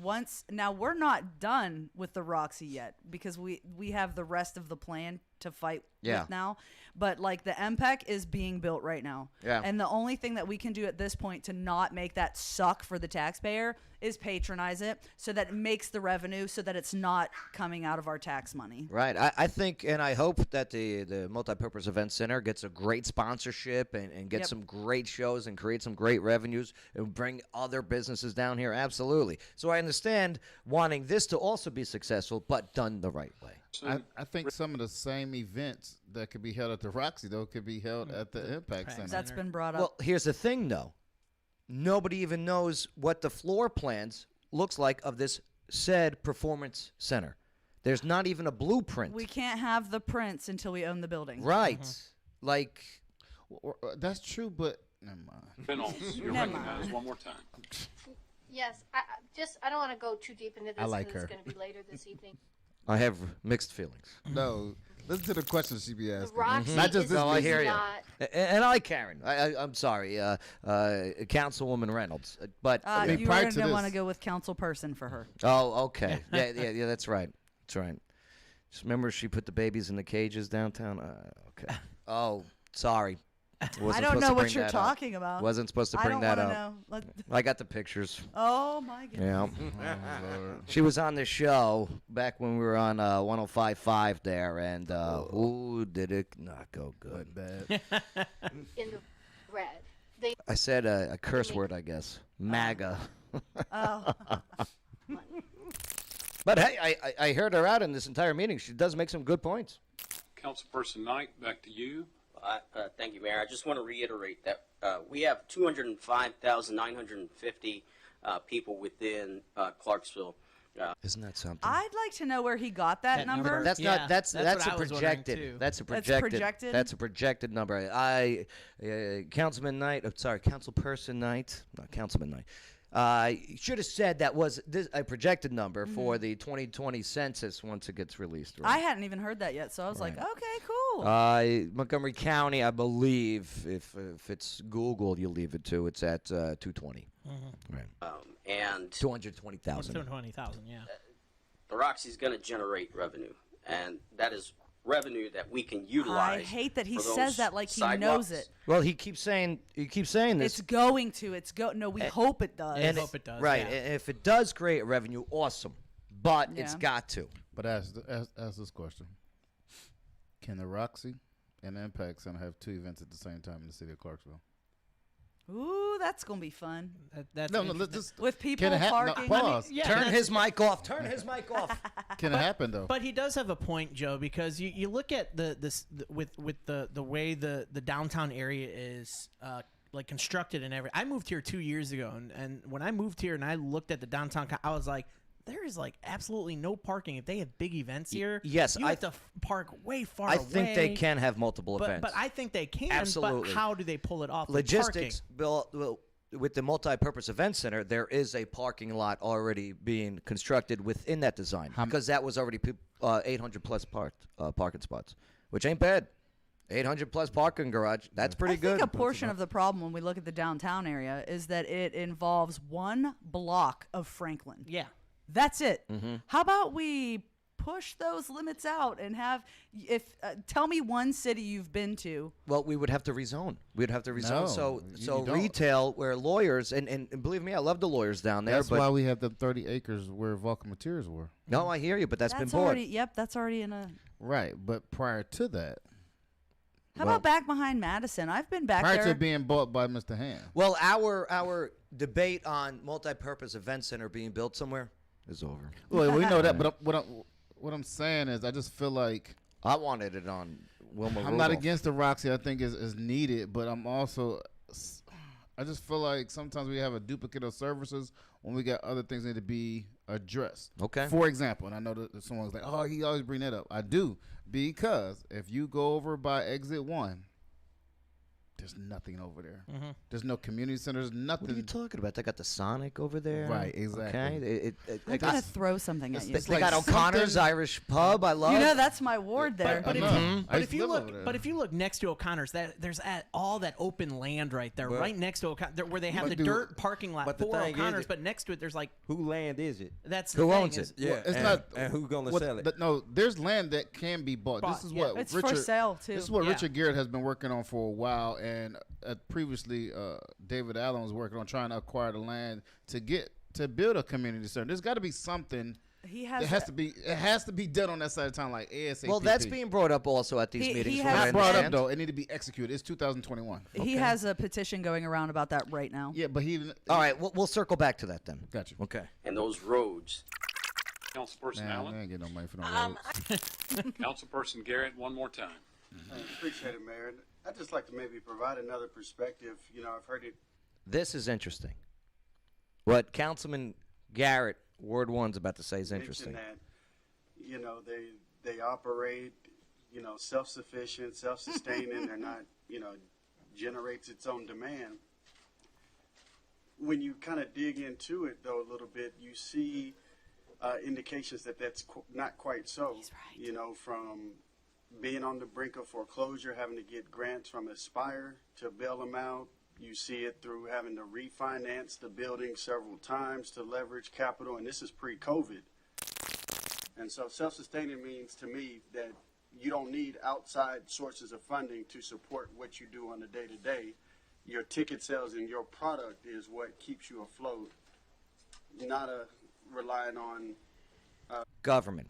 S7: Now, we're not done with the Roxy yet, because we have the rest of the plan to fight with now. But, like, the MPEC is being built right now.
S1: Yeah.
S7: And the only thing that we can do at this point to not make that suck for the taxpayer is patronize it so that it makes the revenue so that it's not coming out of our tax money.
S1: Right. I think and I hope that the Multipurpose Event Center gets a great sponsorship and gets some great shows and create some great revenues and bring other businesses down here. Absolutely. So I understand wanting this to also be successful, but done the right way.
S3: I think some of the same events that could be held at the Roxy, though, could be held at the Impact Center.
S7: That's been brought up.
S1: Well, here's the thing, though. Nobody even knows what the floor plans looks like of this said performance center. There's not even a blueprint.
S7: We can't have the prints until we own the building.
S1: Right. Like,
S3: that's true, but never mind.
S9: Reynolds, you're recognized one more time.
S2: Yes, I don't want to go too deep into this
S3: I like
S2: because
S3: her.
S2: it's going to be later this evening.
S1: I have mixed feelings.
S3: No, listen to the questions she be asking.
S2: Roxy
S3: Not just
S2: is
S3: this.
S1: No, I hear you.
S2: not-
S1: And I, Karen. I'm sorry, Councilwoman Reynolds. But
S7: You were going to want to go with councilperson for her.
S1: oh, okay. Yeah. That's right. That's right. Just remember, she put the babies in the cages downtown. Okay. Oh, sorry.
S7: I don't know what you're talking about.
S1: Wasn't supposed to bring that up.
S7: Know.
S1: I got the pictures.
S7: Oh my goodness.
S1: Yeah. She was on the show back when we were on 105.5 there, and ooh, did it not go good?
S3: Bad.
S2: In the red. They
S1: I said a curse word, I guess. MAGA.
S7: Oh.
S1: But hey, I heard her out in this entire meeting. She does make some good points.
S9: Councilperson Knight, back to you.
S12: Thank you, Mayor. I just want to reiterate that we have 205,950 people within Clarksville.
S1: Isn't that something?
S7: I'd like to know where he got that number.
S1: That's not. That's
S6: what
S1: a
S6: I was wondering,
S1: projected.
S6: too.
S1: That's a
S7: That's
S1: projected.
S7: projected?
S1: That's a projected number. Councilman Knight. Sorry, Councilperson Knight. Not Councilman Knight. Should have said that was a projected number for the 2020 census once it gets released. Right?
S7: I hadn't even heard that yet, so I was like, okay, cool.
S1: Montgomery County, I believe, if it's Google, you leave it to. It's at 220. Right.
S12: And
S1: 220,000.
S6: 220,000, yeah.
S12: The Roxy's going to generate revenue, and that is revenue that we can utilize.
S7: I hate that he
S12: for those
S7: says that like he
S12: sidewalks.
S7: knows it.
S1: Well, he keeps saying this.
S7: It's going to. No, we hope it does.
S1: And
S6: hope it does,
S1: Right.
S6: yeah.
S1: And if it does create revenue, awesome. But it's
S7: Yeah.
S1: got to.
S3: But ask this question: can the Roxy and the Impact Center have two events at the same time in the city of Clarksville?
S7: Ooh, that's gonna be fun.
S6: That's
S3: No, let's just
S7: with people
S3: can it
S7: parking.
S3: No, pause.
S1: Turn his mic off. Turn his mic off.
S3: Can it happen though?
S6: But he does have a point, Joe, because you look at with the way the downtown area is like constructed and everything. I moved here 2 years ago, and when I moved here and I looked at the downtown, I was like, there is like absolutely no parking. If they have big events here,
S1: yes,
S6: you have to park way far
S1: I
S6: away.
S1: think they can have multiple events.
S6: But I think they can.
S1: Absolutely.
S6: But how do they pull it off? with
S1: Logistics,
S6: parking?
S1: Bill, with the multi-purpose event center, there is a parking lot already being constructed within that design because that was already 800 plus parking spots, which ain't bad. 800 plus parking garage. That's pretty good.
S7: I think a portion of the problem when we look at the downtown area is that it involves one block of Franklin.
S6: Yeah.
S7: That's it.
S1: Mm-hmm.
S7: How about we push those limits out and have tell me one city you've been to.
S1: Well, we would have to rezone. We'd have to rezone.
S3: No,
S1: so
S3: you don't.
S1: retail where lawyers and believe me, I love the lawyers down there.
S3: That's
S1: but
S3: why we have the 30 acres where Vulcan Materials were.
S1: No, I hear you, but that's been bought.
S7: already. Yep, that's already in a.
S3: Right, but prior to that,
S7: How about back behind Madison? I've been back
S3: prior
S7: there.
S3: to it being bought by Mr. Hand.
S1: Well, our debate on multi-purpose event center being built somewhere is over.
S3: Well, we know that, but what I'm saying is, I just feel like
S1: I wanted it on Wilma.
S3: I'm not against the Roxy. I think is needed, but I'm also. I just feel like sometimes we have a duplicate of services when we got other things that need to be addressed.
S1: Okay.
S3: For example, and I know that someone's like, "Oh, he always bring that up." I do, because if you go over by exit 1, there's nothing over there.
S6: Mm-hmm.
S3: There's no community centers. Nothing.
S1: What are you talking about? They got the Sonic over there.
S3: Right, exactly.
S1: Okay.
S7: I'm gonna throw something at you.
S1: They got O'Connor's Irish Pub. I love.
S7: You know that's my ward there.
S6: But if you
S3: live over there.
S6: look, if you look next to O'Connor's, there's all that open land right there,
S4: But-
S6: right next to O'Connor, where they have the
S4: But
S6: dirt parking lot
S4: but the
S6: for
S4: thing is
S6: O'Connor's,
S4: it-
S6: but next to it there's like
S4: Who land is it?
S6: that's
S1: Who
S6: the thing
S1: owns
S6: is-
S1: it?
S4: Yeah,
S3: it's
S4: and,
S3: not.
S4: and who gonna
S3: what-
S4: sell it?
S3: No, there's land that can be bought. This is
S6: yeah.
S3: what
S7: It's
S3: Richard,
S7: for sale too.
S3: This is what
S6: Yeah.
S3: Richard Garrett has been working on for a while, and previously David Allen was working on trying to acquire the land to build a community center. There's got to be something.
S7: He has.
S3: It has to be done on that side of town, like ASAP.
S1: Well, that's being brought up also at these
S7: He
S1: meetings.
S7: has-
S1: from what I
S3: not brought up
S1: understand.
S3: though. It need to be executed. It's 2021.
S7: He has a petition going around about that right now.
S3: Yeah, but he.
S1: All right, we'll circle back to that then.
S3: Gotcha.
S1: Okay.
S12: And those roads.
S9: Councilperson
S3: Man,
S9: Allen,
S3: I ain't getting no money for no roads.
S9: Councilperson Garrett, one more time.
S10: I appreciate it, Mayor. I'd just like to maybe provide another perspective. You know, I've heard it.
S1: This is interesting. What Councilman Garrett, Ward 1's about to say is
S10: mention
S1: interesting.
S10: That, you know, they operate, you know, self-sufficient, self-sustaining. They're not, you know, generates its own demand. When you kind of dig into it, though, a little bit, you see indications that that's not quite so.
S7: He's right.
S10: You know, from being on the brink of foreclosure, having to get grants from Aspire to bail them out. You see it through having to refinance the building several times to leverage capital, and this is pre-COVID. And so self-sustaining means to me that you don't need outside sources of funding to support what you do on the day-to-day. Your ticket sales and your product is what keeps you afloat, not relying on
S1: Government.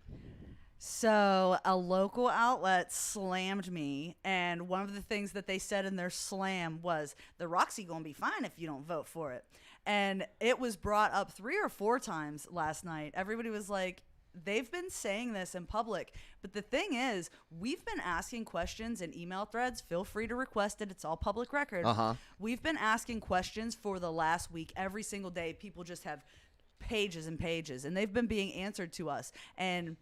S7: So a local outlet slammed me, and one of the things that they said in their slam was, the Roxy gonna be fine if you don't vote for it. And it was brought up 3 or 4 times last night. Everybody was like, they've been saying this in public. But the thing is, we've been asking questions in email threads. Feel free to request it. It's all public record.
S1: Uh-huh.
S7: We've been asking questions for the last week. Every single day, people just have pages and pages, and they've been being answered to us. And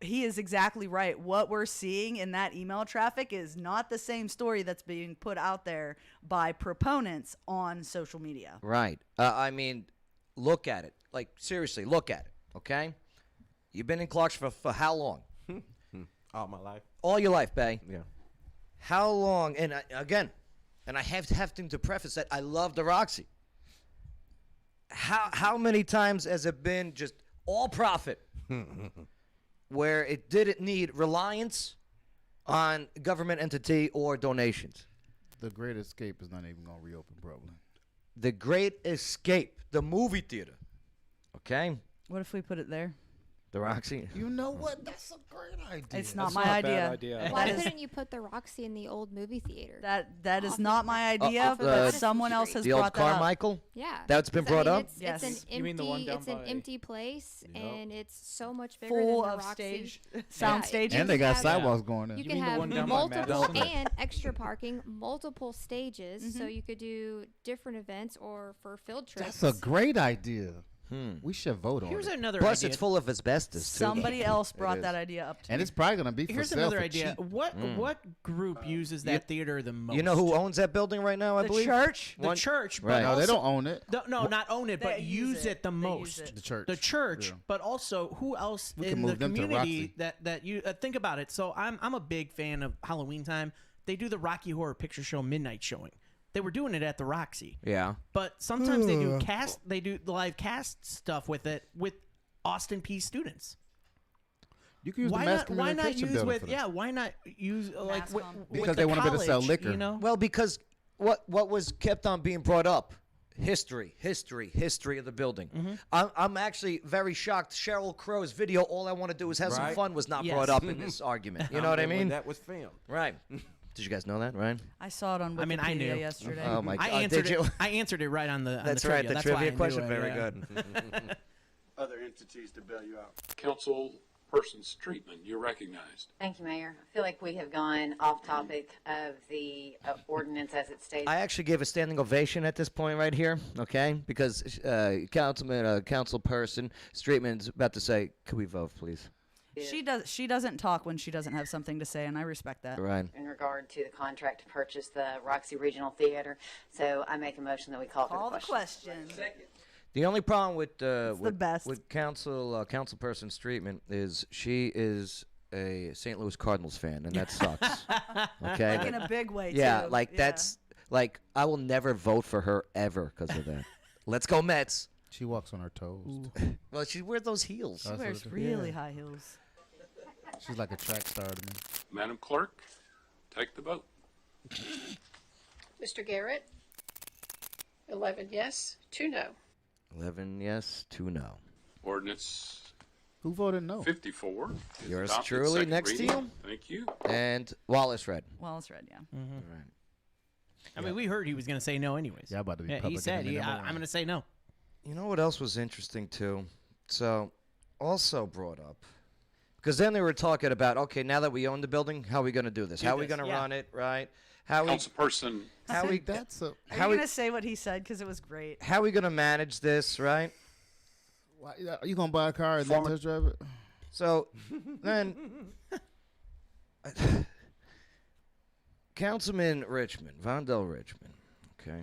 S7: he is exactly right. What we're seeing in that email traffic is not the same story that's being put out there by proponents on social media.
S1: Right. I mean, look at it. Like, seriously, look at it, okay? You've been in Clarksville for how long?
S4: All my life.
S1: All your life, Bay.
S4: Yeah.
S1: How long? And I have to preface that I love the Roxy. How many times has it been just all profit where it didn't need reliance on government entity or donations?
S3: The Great Escape is not even gonna reopen, probably.
S1: The Great Escape, the movie theater. Okay?
S7: What if we put it there?
S1: The Roxy.
S3: You know what? That's a great idea.
S7: It's not
S19: That's
S7: my
S19: not a
S7: idea.
S19: bad idea.
S8: Why
S7: That is-
S8: couldn't you put the Roxy in the old movie theater?
S7: That is not my idea,
S1: the-
S7: but someone else has
S1: The old
S7: brought that up.
S1: Carmichael.
S8: Yeah,
S1: That's been
S8: 'Cause, I
S1: brought
S8: mean,
S1: up.
S8: It's,
S7: Yes.
S8: it's an
S19: You mean the one
S8: empty.
S19: down
S8: It's an
S19: by-
S8: empty place, and it's so much bigger
S7: Full
S8: than the
S7: of
S8: Roxy.
S7: stage,
S8: Yeah,
S7: sound stages.
S3: And they got
S8: have-
S3: sidewalks going in.
S8: You
S19: You
S8: can
S19: mean the
S8: have
S19: one down by
S8: multiple
S19: Madison?
S8: and extra parking, multiple stages, so you could do different events or for field trips.
S3: That's a great idea. We should vote on
S6: Here's
S3: it.
S6: another
S1: Plus,
S6: idea.
S1: it's full of asbestos too.
S7: Somebody else
S1: It
S7: brought
S1: is.
S7: that idea up to
S3: And
S7: me.
S3: it's probably going to be for
S6: Here's
S3: sale
S6: another
S3: for
S6: idea.
S3: cheap.
S6: What group uses that theater the most?
S1: You know who owns that building right now? I
S7: The
S1: believe
S7: church?
S6: The church. But
S1: Right.
S3: No, they
S6: also-
S3: don't own it.
S6: No, not own it, but
S7: They
S6: use it the
S7: They
S6: most.
S7: use it.
S3: The church.
S6: The church,
S3: Yeah.
S6: but also who else
S3: We can
S6: in the
S3: move them to
S6: community
S3: Roxy.
S6: that you think about it. So I'm a big fan of Halloween time. They do the Rocky Horror Picture Show midnight showing. They were doing it at the Roxy,
S1: Yeah.
S6: but sometimes they do live cast stuff with it with Austin P students.
S3: You can use
S6: Why
S3: the mass
S6: not? Why not
S3: communication
S6: use
S3: building
S6: with?
S3: for that.
S6: Yeah, why not use like
S7: Mass
S6: with,
S7: comm.
S6: with
S3: Because
S6: the
S3: they wanna be able to sell
S6: college,
S3: liquor.
S6: You know,
S1: Well, because what was kept on being brought up? History of the building. I'm actually very shocked. Sheryl Crow's video, "All I Want to Do Is Have Some
S4: Right.
S1: Fun," was not
S6: Yes.
S1: brought up in this argument. You know what I
S4: When
S1: mean?
S4: that was filmed.
S1: Right. Did you guys know that, right?
S7: I saw it on Wikipedia
S6: I mean, I knew.
S7: yesterday.
S1: Oh my
S6: I
S1: God!
S6: answered
S1: Did you?
S6: it. I answered it right on the. On
S1: That's
S6: the
S1: right.
S6: trivia.
S1: The
S6: That's why I
S1: trivia
S6: knew
S1: question.
S6: it,
S1: Very
S6: yeah.
S1: good.
S10: Other entities to bail you out.
S9: Council person's treatment, you're recognized.
S11: Thank you, Mayor. I feel like we have gone off topic of the ordinance as it states.
S1: I actually give a standing ovation at this point right here, okay? Because councilperson Streetman's about to say, "Could we vote, please?"
S7: She doesn't talk when she doesn't have something to say, and I respect that.
S1: Right.
S11: In regard to the contract to purchase the Roxy Regional Theater. So I make a motion that we call for
S7: Call
S11: the
S7: the
S11: question.
S7: question.
S1: The only problem with
S7: the best.
S1: with councilperson Streetman is she is a St. Louis Cardinals fan, and that sucks. Okay.
S7: Like in a big way,
S1: Yeah,
S7: too.
S1: like
S7: Yeah.
S1: that's like I will never vote for her ever because of that. Let's go Mets.
S3: She walks on her toes.
S1: Well, she wears those heels.
S7: She
S3: That's what
S7: wears
S3: it is.
S7: really high heels.
S3: She's like a track star to me.
S9: Madam Clerk, take the vote.
S2: Mr. Garrett? 11 yes, 2 no.
S1: 11 yes, 2 no.
S9: Ordinance
S3: Who voted no?
S9: 54. is
S1: Yours
S9: adopted.
S1: truly
S9: Second
S1: next to
S9: reading.
S1: you.
S9: Thank you.
S1: And Wallace read.
S7: Well, it's red, yeah.
S1: Right.
S6: I mean, we heard he was going to say no, anyways.
S3: Yeah, about to be
S6: He
S3: public
S6: said,
S3: enemy number
S6: I'm
S3: one.
S6: going to say no.
S1: You know what else was interesting too? So, also brought up because then they were talking about, okay, now that we own the building, how are we going to do this? How are we going to run it? Right? How we
S9: Councilperson,
S1: how we
S3: That's a.
S7: Are
S1: how
S7: you
S1: we
S7: going to say what he said? Because it was great.
S1: how we going to manage this? Right?
S3: Why, are you gonna buy a car and then test drive it?
S1: So then, Councilman Richmond, Vondell Richmond, okay,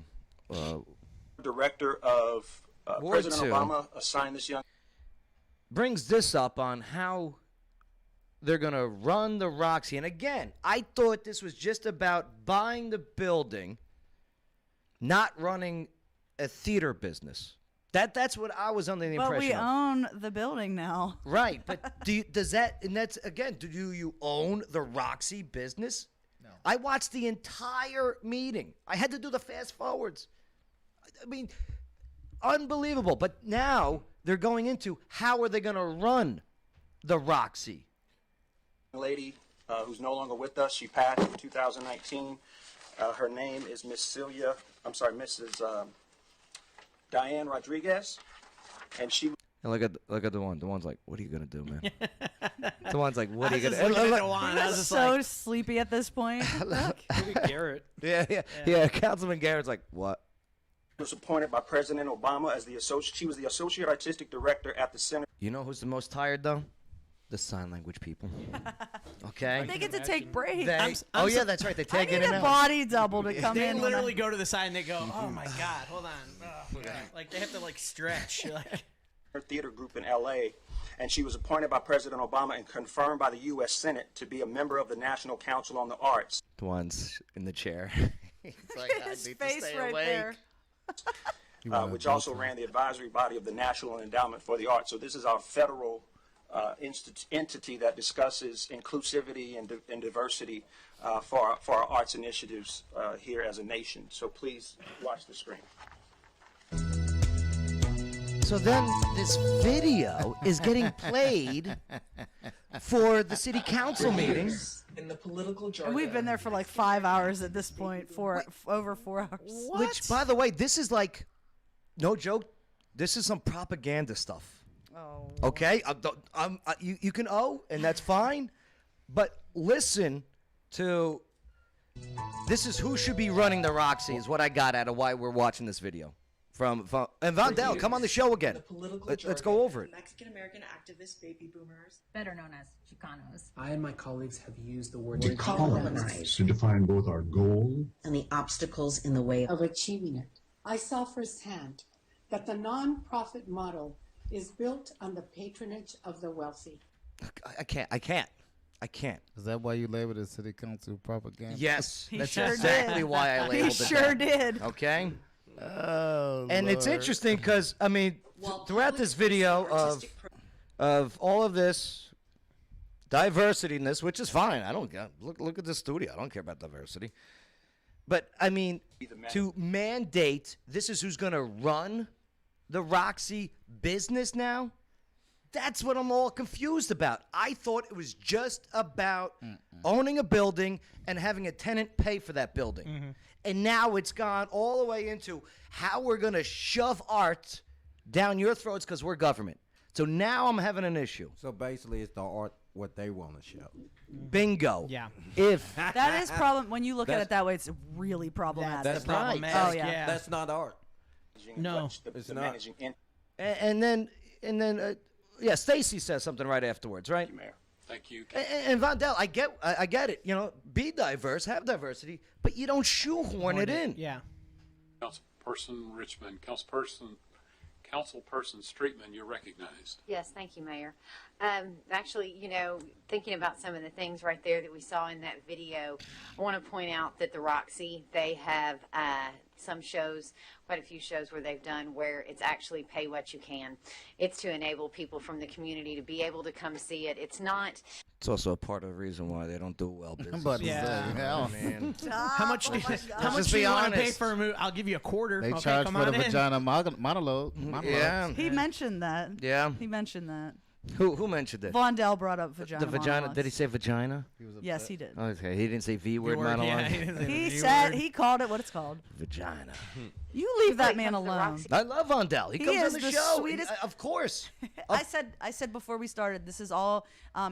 S10: Director of
S1: Ward
S10: President
S1: 2.
S10: Obama assigned this young.
S1: brings this up on how they're going to run the Roxy. And again, I thought this was just about buying the building, not running a theater business. That's what I was under the
S7: But
S1: impression
S7: we
S1: of.
S7: own the building now.
S1: Right, but does that, and that's, again, do you own the Roxy business? No. I watched the entire meeting. I had to do the fast forwards. I mean, unbelievable. But now they're going into how are they going to run the Roxy?
S10: Lady who's no longer with us. She passed in 2019. Her name is Mrs. Diane Rodriguez, and she.
S1: And look at the one. The one's like, "What are you gonna do, man?" The one's like, "What are you gonna?"
S6: looking at
S1: and
S6: the one. I was just
S7: so
S6: like,
S7: sleepy at this point.
S19: Look at Garrett.
S1: yeah. Councilman Garrett's like, "What?"
S10: was appointed by President Obama as she was the associate artistic director at the Center.
S1: You know who's the most tired though? The sign language people. Okay.
S7: They get to take breaks.
S1: That's right. They
S7: I
S1: take
S7: need
S1: in and
S7: a
S1: out.
S7: body double to come
S6: they
S7: in.
S6: literally go to the side and they go, oh my God, hold on. Oh, God. Like they have to like stretch. Like,
S10: Her theater group in L.A., and she was appointed by President Obama and confirmed by the U.S. Senate to be a member of the National Council on the Arts.
S1: The one's in the chair. He's like, I
S7: His
S1: need
S7: face
S1: to stay
S7: right
S1: awake.
S7: there.
S10: Which also ran the advisory body of the National Endowment for the Arts. So this is our federal entity that discusses inclusivity and diversity for our arts initiatives here as a nation. So please watch the screen.
S1: So then this video is getting played for the city council meeting.
S5: In the political
S7: And
S5: jargon.
S7: we've been there for like 5 hours at this point, over 4 hours.
S1: Which, by the way, this is like, no joke, this is some propaganda stuff.
S7: Oh.
S1: Okay? You can and that's fine. But listen to, this is who should be running the Roxy, is what I got out of why we're watching this video. And Vondell, come on the show again. Let's go over it.
S5: Mexican American activist baby boomers,
S22: better known as Tsoukalos.
S5: I and my colleagues have used the word
S23: decolonize to define both our goal
S22: And the obstacles in the way
S24: of achieving it. I saw firsthand that the nonprofit model is built on the patronage of the wealthy.
S1: I can't.
S3: Is that why you labeled it city council propaganda?
S1: Yes,
S7: He
S1: that's
S7: sure
S1: exactly
S7: did.
S1: why I labeled
S7: He
S1: it.
S7: sure
S1: that.
S7: did.
S1: Okay.
S3: Oh,
S1: And it's
S3: Lord.
S1: interesting because I mean, throughout this video of all of this diversity in this, which is fine. I don't look at this studio. I don't care about diversity. But I mean, to mandate this is who's going to run the Roxy business now. That's what I'm all confused about. I thought it was just about owning a building and having a tenant pay for that building. And now it's gone all the way into how we're going to shove art down your throats because we're government. So now I'm having an issue.
S4: So basically, it's the art what they want to show.
S1: Bingo.
S6: Yeah.
S1: If
S7: That is problem. When you look at it that way, it's really problematic.
S4: That's not
S6: problematic.
S7: Oh yeah.
S4: That's not art.
S6: No.
S4: It's not.
S1: and then Stacy says something right afterwards, right?
S9: Thank you, Mayor. Thank you.
S1: And Vondell, I get it. You know, be diverse, have diversity, but you don't shoehorn it in.
S6: Yeah.
S9: Councilperson Richmond, Councilperson Streetman, you're recognized.
S11: Yes, thank you, Mayor. Actually, thinking about some of the things right there that we saw in that video, I want to point out that the Roxy, they have some shows, quite a few shows where they've done where it's actually pay what you can. It's to enable people from the community to be able to come see it. It's not.
S1: It's also a part of the reason why they don't do well business.
S3: But
S6: Yeah.
S1: Man.
S6: How much do
S1: Just be
S6: you want to pay
S1: honest.
S6: for a movie? I'll give you a quarter.
S3: They
S6: okay,
S3: charge
S6: come
S3: for the
S6: on in.
S3: vagina monologue.
S1: Yeah.
S7: He mentioned that.
S1: Yeah.
S7: He mentioned that.
S1: Who mentioned it?
S7: Vondell brought up vagina.
S1: The vagina.
S7: monologues.
S1: Did he say vagina?
S7: Yes, he did.
S1: Okay, he didn't say V-word
S6: Word,
S1: monologue.
S6: yeah, he didn't say
S7: He
S6: the
S7: said
S6: word.
S7: he called it what it's called.
S1: Vagina.
S7: You leave that man alone.
S1: I love Vondell. He comes
S7: is
S1: on
S7: the
S1: the show.
S7: sweetest-
S1: Of course.
S7: I said before we started, this is all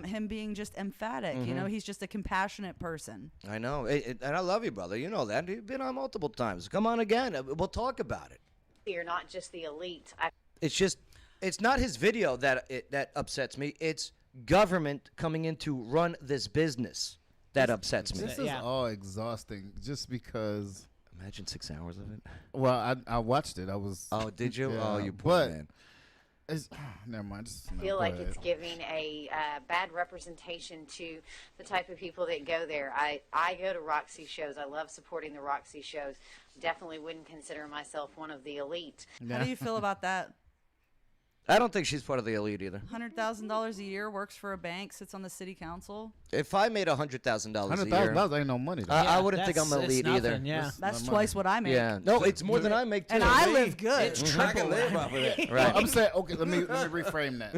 S7: him being just emphatic. You know, he's just a compassionate person.
S1: I know. And I love you, brother. You know that. You've been on multiple times. Come on again. We'll talk about it.
S11: You're not just the elite.
S1: It's not his video that upsets me. It's government coming in to run this business that upsets me.
S3: This is all exhausting just because.
S1: Imagine 6 hours of it.
S3: Well, I watched it. I was.
S1: Oh, did you?
S3: Yeah,
S1: Oh, you poor
S3: but
S1: man.
S3: It's, never mind. Just,
S11: I feel like it's giving a bad representation to the type of people that go there. I go to Roxy shows. I love supporting the Roxy shows. Definitely wouldn't consider myself one of the elite.
S7: How do you feel about that?
S1: I don't think she's part of the elite either.
S7: $100,000 a year, works for a bank, sits on the city council.
S1: If I made $100,000 a year,
S3: $100,000 ain't no money. Though.
S1: I wouldn't think I'm elite either.
S6: Yeah.
S7: That's twice what I make.
S1: Yeah. No, it's more than I make too.
S7: And I live good.
S6: It's triple that.
S1: Right.
S3: Well, I'm saying, okay, let me reframe that.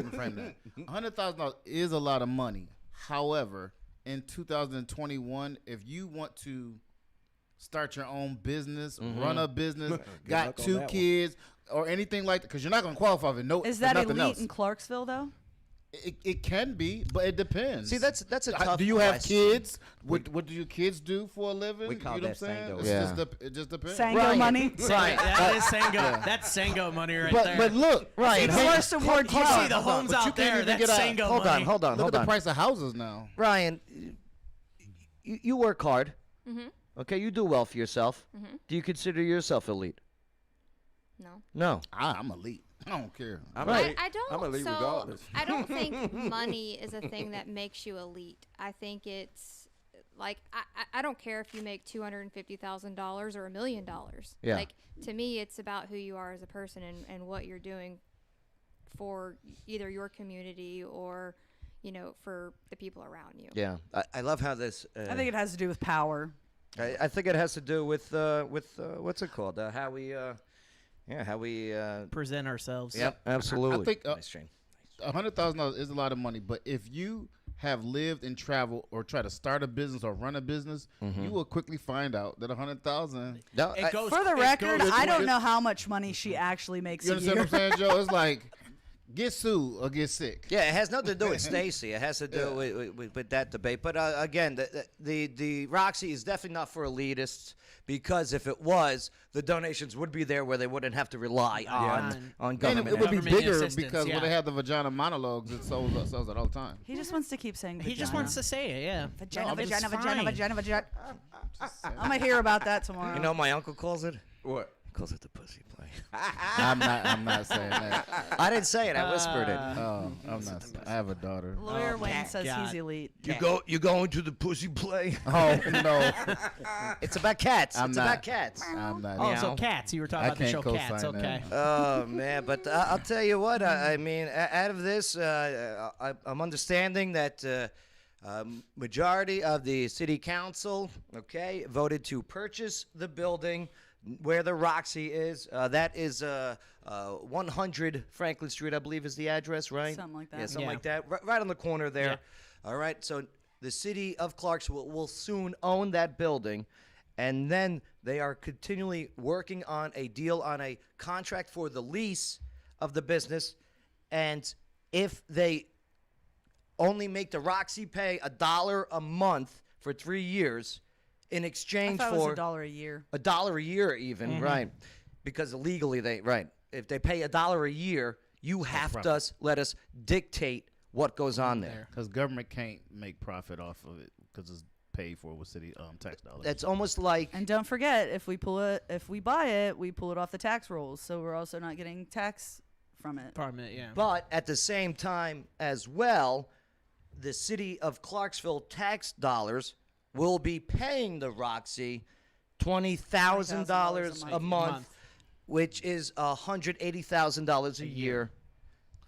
S3: $100,000 is a lot of money. However, in 2021, if you want to start your own business, run a business, got
S4: luck on
S3: 2
S4: that
S3: kids, or anything like that, because you're not going to qualify for no.
S7: Is
S3: for
S7: that
S3: nothing
S7: elite
S3: else.
S7: in Clarksville, though?
S3: It can be, but it depends.
S1: See, that's a tough
S3: Do you have
S1: question.
S3: kids? What do your kids do for a living?
S4: We call
S3: you know
S4: that
S3: what I'm saying?
S4: Sango.
S3: It's
S1: Yeah.
S3: it just depends.
S7: Sango money?
S6: Right. That is Sango. That's Sango money right there.
S3: But look,
S1: Ryan,
S7: It's worse award
S6: you see the homes
S3: But you
S6: out
S3: can't
S6: there.
S3: even
S6: That's
S3: get a-
S6: Sango
S1: Hold
S6: money.
S1: on, hold on,
S3: Look
S1: hold
S3: at
S1: on.
S3: the price of houses now.
S1: Ryan, you work hard.
S8: Mm-hmm.
S1: Okay, you do well for yourself.
S8: Mm-hmm.
S1: Do you consider yourself elite?
S8: No.
S1: No.
S3: I'm elite. I don't care.
S4: I'm
S1: Right.
S4: elite.
S8: I don't.
S4: I'm elite
S8: so
S4: regardless.
S8: I don't think money is a thing that makes you elite. I think it's like I don't care if you make $250,000 or $1 million.
S1: Yeah.
S8: Like to me, it's about who you are as a person and what you're doing for either your community or for the people around you.
S1: Yeah, I love how this.
S7: I think it has to do with power.
S1: I think it has to do with what's it called? How we how we
S6: present ourselves.
S1: Yep, absolutely.
S3: I think
S1: Nice chain.
S3: $100,000 is a lot of money, but if you have lived and traveled or try to start a business or run a business, you will quickly find out that $100,000.
S7: For the record, I don't know how much money she actually makes.
S3: You understand what I'm saying, Joe? It's like get sued or get sick.
S1: Yeah, it has nothing to do with Stacy. It has to do with that debate. But again, the Roxy is definitely not for elitists, because if it was, the donations would be there where they wouldn't have to rely on government.
S3: And it would be bigger
S6: assistance,
S3: because when they have the vagina monologues, it sells it all the time.
S7: He just wants to keep saying vagina.
S6: He just wants to say it, yeah.
S7: Vagina,
S6: No, it's
S7: vagina.
S6: fine.
S7: I'm going to hear about that tomorrow.
S1: You know what my uncle calls it?
S4: What?
S1: He calls it the pussy play.
S3: I'm not saying that.
S1: I didn't say it. I whispered it.
S3: Oh, I'm not. I have a daughter.
S7: Lawyer Wayne says he's elite.
S1: You going to the pussy play?
S3: Oh no!
S1: It's about cats.
S3: I'm
S1: it's
S3: not.
S1: about cats.
S3: I'm not.
S6: Oh, so Cats. You were talking about the show Cats.
S3: co-sign
S6: Okay.
S1: Oh man, but I'll tell you what. I mean, out of this, I'm understanding that majority of the city council, voted to purchase the building where the Roxy is. That is 100 Franklin Street, I believe, is the address, right?
S7: Something like that.
S1: Yeah, something like that. Right on the corner there. Yeah. All right. So the city of Clarksville will soon own that building, and then they are continually working on a deal on a contract for the lease of the business. And if they only make the Roxy pay $1 a month for 3 years in exchange
S7: I thought
S1: for
S7: it was $1 a year.
S1: $1 a year even, right? Because legally if they pay $1 a year, you have to let us dictate what goes on there.
S3: Because government can't make profit off of it because it's paid for with city tax dollars.
S1: That's almost like.
S7: And don't forget, if we buy it, we pull it off the tax rolls, so we're also not getting tax from it.
S1: But at the same time as well, the city of Clarksville tax dollars will be paying the Roxy $20,000 a month, which is $180,000 a year.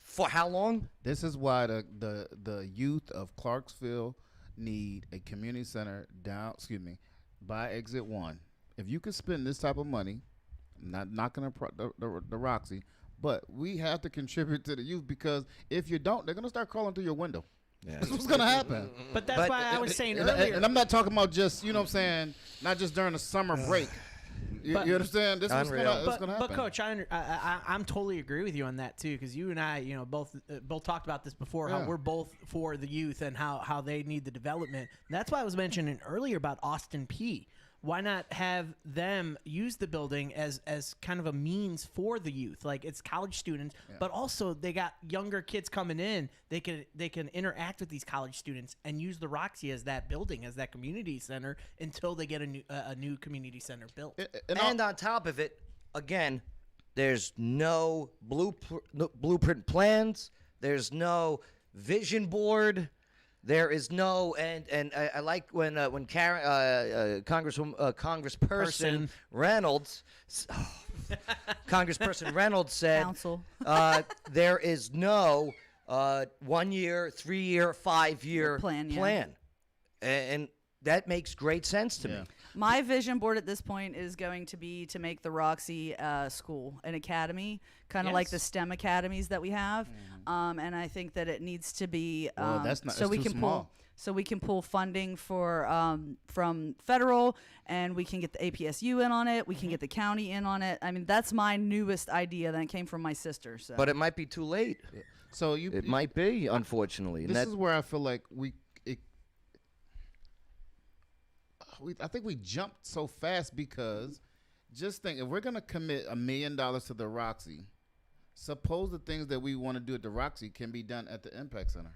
S1: For how long?
S3: This is why the youth of Clarksville need a community center by exit 1. If you could spend this type of money, not knocking the Roxy, but we have to contribute to the youth, because if you don't, they're going to start crawling through your window. Yeah. That's what's going to happen.
S6: But that's why I was saying earlier.
S3: And I'm not talking about just, you know what I'm saying, not just during the summer break. You understand? This is going to happen.
S6: But Coach, I'm totally agree with you on that too, because you and I, both talked about this before. How we're both for the youth and how they need the development. And that's why I was mentioning earlier about Austin P. Why not have them use the building as kind of a means for the youth? Like, it's college students, but also they got younger kids coming in. They can interact with these college students and use the Roxy as that building, as that community center, until they get a new community center built.
S1: And on top of it, again, there's no blueprint plans. There's no vision board. There is no, and I like when Congressperson Reynolds, Congressperson Reynolds said, there is no 1 year, 3 year, 5 year plan. And that makes great sense to me.
S7: My vision board at this point is going to be to make the Roxy school, an academy, kind of like the STEM academies that we have. And I think that it needs to be so we can pull funding for from federal, and we can get the APSU in on it. We can get the county in on it. I mean, that's my newest idea that came from my sister. So.
S1: But it might be too late.
S3: So
S1: it might be, unfortunately.
S3: This is where I feel like I think we jumped so fast, because just think, if we're going to commit $1 million to the Roxy, suppose the things that we want to do at the Roxy can be done at the Impact Center.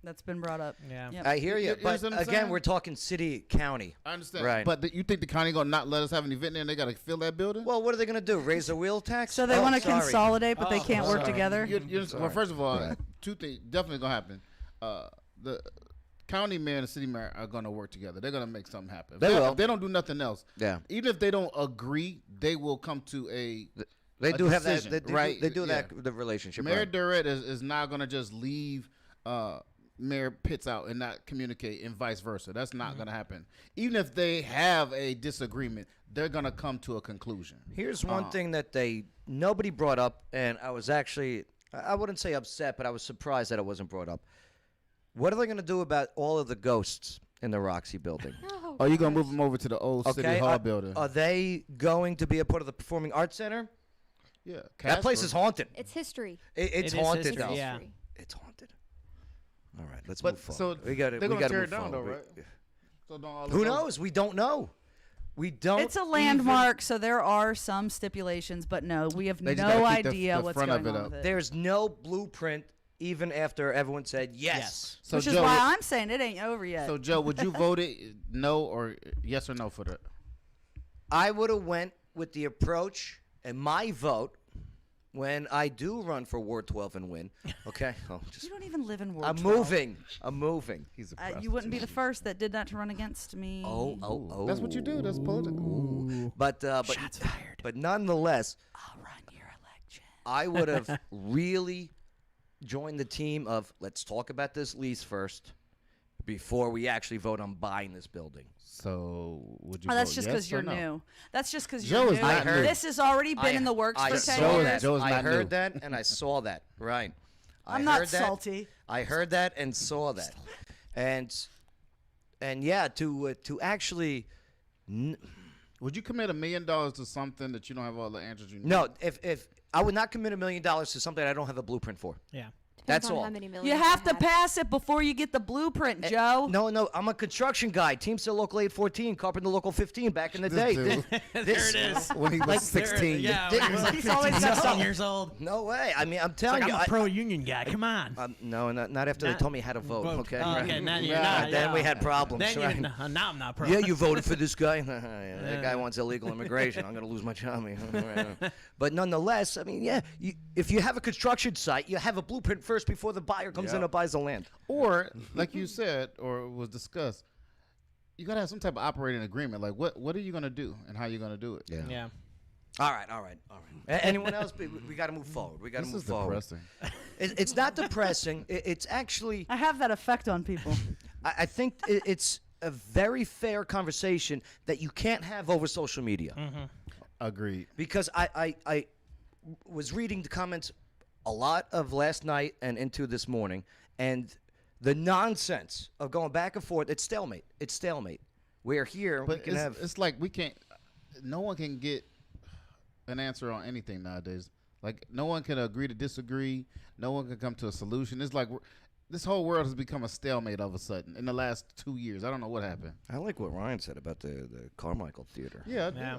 S7: That's been brought up.
S6: Yeah,
S1: I hear you. But again, we're talking city, county.
S3: I understand.
S1: Right.
S3: But you think the county going to not let us have an event there and they got to fill that building?
S1: Well, what are they going to do? Raise the wheel tax?
S7: So they want to consolidate, but they can't work together?
S3: Well, first of all, two things definitely going to happen. The county mayor and the city mayor are going to work together. They're going to make something happen. If they don't do nothing else.
S1: Yeah.
S3: Even if they don't agree, they will come to a
S1: They do have that.
S3: decision, right?
S1: They do that. The relationship.
S3: Mayor
S1: right.
S3: Durrett is not going to just leave mayor pits out and not communicate, and vice versa. That's not going to happen. Even if they have a disagreement, they're going to come to a conclusion.
S1: Here's one thing that nobody brought up, and I was actually, I wouldn't say upset, but I was surprised that it wasn't brought up. What are they going to do about all of the ghosts in the Roxy building?
S3: Are you going to move them over to the old City Hall building?
S1: Are they going to be a part of the Performing Arts Center?
S3: Yeah.
S1: That place is haunted.
S8: It's history.
S1: It's
S8: It is
S1: haunted,
S8: history,
S1: though.
S8: yeah.
S1: It's haunted. All right, let's
S3: But
S1: move forward.
S3: so
S1: we got
S3: they're
S1: to
S3: tear
S1: move
S3: it down, though,
S1: forward.
S3: right? So don't all
S1: Who
S3: of those-
S1: knows? We don't know. We don't.
S7: It's a landmark, so there are some stipulations, but no, we have
S1: They just gotta
S7: no
S1: keep the
S7: idea what's
S1: front
S7: going
S1: of it
S7: on
S1: up.
S7: with it.
S1: There's no blueprint, even after everyone said yes.
S3: So
S7: Which is
S3: Joe,
S7: why I'm saying it ain't over yet.
S3: So Joe, would you vote it no or yes or no for that?
S1: I would have went with the approach and my vote when I do run for Ward 12 and win. Okay,
S7: you don't even live in Ward
S1: I'm
S7: 12.
S1: moving. I'm moving. He's
S7: You wouldn't be the first that did that to run against me.
S1: Oh.
S3: That's what you do. That's political.
S1: But but nonetheless, I'll run your election. I would have really joined the team of let's talk about this lease first before we actually vote on buying this building.
S3: So would you?
S7: Oh, that's
S3: vote
S7: just
S3: yes
S7: because
S3: or
S7: you're
S3: no?
S7: new. That's just because
S3: Joe
S7: you're
S3: is
S7: new.
S3: not new.
S7: This has already been in the works for 10
S1: saw
S7: years.
S1: that.
S3: Joe's
S1: I
S3: not
S1: heard
S3: new.
S1: that and I saw that. Right.
S7: I'm
S1: I
S7: not
S1: heard that.
S7: salty.
S1: I heard that and saw that. And yeah, to actually
S3: Would you commit $1 million to something that you don't have all the answers you need?
S1: no, if I would not commit $1 million to something I don't have a blueprint for.
S6: Yeah.
S1: That's
S8: Depends on
S1: all.
S8: how many
S7: You
S8: millions
S7: have
S8: they
S7: to pass it before you get the blueprint, Joe.
S1: No, I'm a construction guy. Teamster Local 814, Carpenter Local 15 back in the day.
S3: dude.
S6: There it is.
S3: When he was
S1: Like,
S3: 16.
S6: Yeah, when he was like
S7: He's always
S6: 15,
S7: got
S6: 16
S7: some-
S6: years old.
S1: No way. I mean, I'm
S6: It's
S1: telling
S6: like
S1: you.
S6: I'm a pro-union guy. Come on.
S1: No, not after they
S6: Not-
S1: told me how to vote.
S6: Vote.
S1: Okay.
S6: Oh,
S1: Right.
S6: okay, now you're
S1: Yeah,
S6: not,
S1: then
S6: yeah.
S1: we had problems.
S6: Then
S1: right?
S6: you now I'm not pro.
S1: Yeah, you voted for this guy. Yeah, that guy wants illegal immigration. I'm going to lose my job. But nonetheless, I mean, yeah, if you have a construction site, you have a blueprint first before the buyer comes in and buys the land.
S3: Or, like you said, or was discussed, you got to have some type of operating agreement. Like, what are you going to do and how you going to do it?
S6: Yeah.
S1: All right. Anyone else? We got to move forward. We got to
S3: This
S1: move
S3: is
S1: forward.
S3: depressing.
S1: It's not depressing. It's actually.
S7: I have that effect on people.
S1: I think it's a very fair conversation that you can't have over social media.
S3: Agreed.
S1: Because I was reading the comments a lot of last night and into this morning, and the nonsense of going back and forth, it's stalemate. It's stalemate. We're here.
S3: But
S1: we can have.
S3: it's like we can't, no one can get an answer on anything nowadays. Like, no one can agree to disagree. No one can come to a solution. It's like this whole world has become a stalemate all of a sudden in the last 2 years. I don't know what happened.
S1: I like what Ryan said about the Carmichael Theater.
S3: Yeah, I do.
S6: Yeah.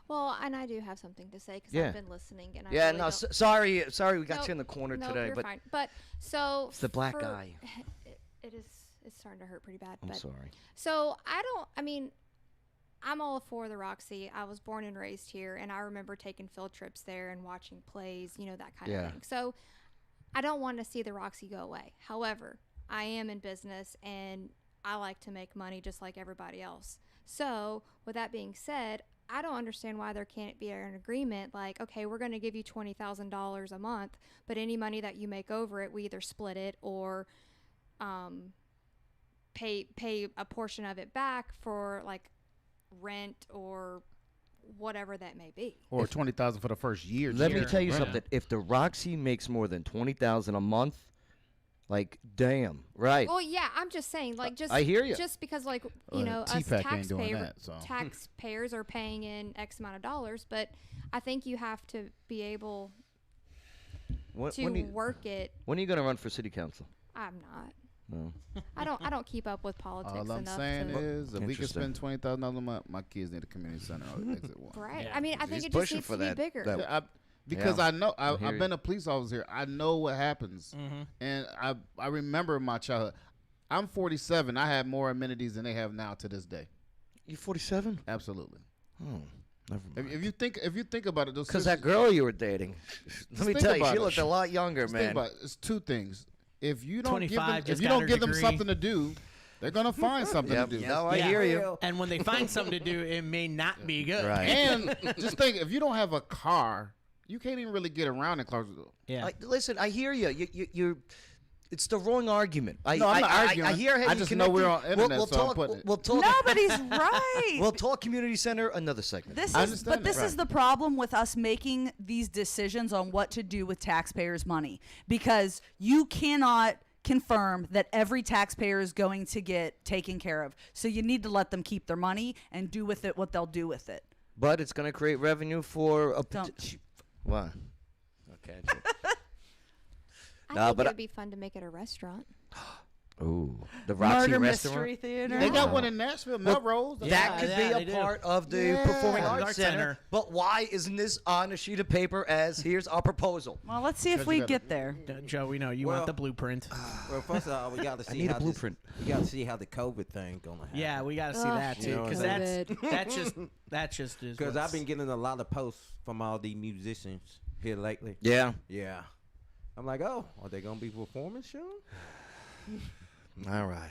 S8: Well, and I do have something to say because
S1: Yeah.
S8: I've been listening. And I
S1: Yeah,
S8: really
S1: no,
S8: don't-
S1: sorry, we got
S8: Nope,
S1: you in the corner
S8: nope,
S1: today,
S8: you're
S1: but
S8: fine. But so
S1: it's the black
S8: for-
S1: guy.
S8: It's starting to hurt pretty bad.
S1: I'm
S8: but
S1: sorry.
S8: So I'm all for the Roxy. I was born and raised here, and I remember taking field trips there and watching plays, that kind
S1: Yeah.
S8: of thing. So I don't want to see the Roxy go away. However, I am in business, and I like to make money just like everybody else. So with that being said, I don't understand why there can't be an agreement like, okay, we're going to give you $20,000 a month, but any money that you make over it, we either split it or pay a portion of it back for like rent or whatever that may be.
S3: Or 20,000 for the first year.
S1: Let me tell you
S3: Right.
S1: something. If the Roxy makes more than $20,000 a month, like, damn, right?
S8: Well, yeah, I'm just saying, like, just
S1: I hear ya.
S8: Just because, like, us
S3: T-Pac ain't doing
S8: taxpayer,
S3: that, so.
S8: taxpayers are paying in X amount of dollars, but I think you have to be able to work it.
S1: When are you going to run for city council?
S8: I'm not.
S1: No.
S8: I don't keep up with politics
S3: All I'm
S8: enough
S3: saying
S8: to.
S3: is, if we can
S1: Interesting.
S3: spend $20,000 a month, my kids need a community center or exit one.
S8: Right.
S6: Yeah.
S8: I mean, I think
S1: He's
S8: it just
S1: pushing
S8: needs
S1: for
S8: to be
S1: that-
S8: bigger.
S1: that-
S3: Yeah, because
S1: Yeah.
S3: I know
S1: I hear
S3: I've
S1: you.
S3: been a police officer. I know what happens, and I remember my childhood. I'm 47. I have more amenities than they have now to this day.
S1: You 47?
S3: Absolutely.
S1: Oh, never mind.
S3: If you think about it, those
S1: Because that
S3: sisters-
S1: girl you were dating, let me
S3: think
S1: tell you,
S3: about
S1: she
S3: it.
S1: looked a lot younger,
S3: Just think
S1: man.
S3: about it. It's two things. If you don't give
S6: 25,
S3: them, if
S6: just
S3: you
S6: got
S3: don't
S6: her
S3: give them
S6: degree.
S3: something to do, they're gonna find something
S1: Yep.
S3: to do.
S1: No, I
S6: Yeah.
S1: hear you.
S6: And when they find something to do, it may not be good.
S1: Right.
S3: And just think, if you don't have a car, you can't even really get around in Clarksville.
S6: Yeah.
S1: Listen, I hear you. It's the wrong argument.
S3: I'm not arguing.
S1: I hear how
S3: I
S1: you
S3: just
S1: connect
S3: know we're
S1: it.
S3: on internet, so I'm putting it.
S1: We'll talk.
S7: No, but he's right.
S1: We'll talk community center another segment.
S7: This is the problem with us making these decisions on what to do with taxpayers' money, because you cannot confirm that every taxpayer is going to get taken care of. So you need to let them keep their money and do with it what they'll do with it.
S1: But it's going to create revenue for a. What? Okay.
S8: I think it would be fun to make it a restaurant.
S1: Ooh, the Roxy
S7: Murder
S1: restaurant.
S7: Mystery Theater.
S3: They got one in Nashville, Melrose.
S1: That could be a part of the Performing Arts Center. But why isn't this on a sheet of paper as here's our proposal?
S7: Well, let's see if we get there.
S6: Joe, we know you want the blueprint.
S4: Well, first of all, we got to see.
S1: I need a blueprint.
S4: We got to see how the COVID thing gonna happen.
S6: Yeah, we got to see that too, because that just is.
S4: Because I've been getting a lot of posts from all the musicians here lately.
S1: Yeah.
S4: Yeah. I'm like, oh, are they gonna be performing soon?
S1: All right.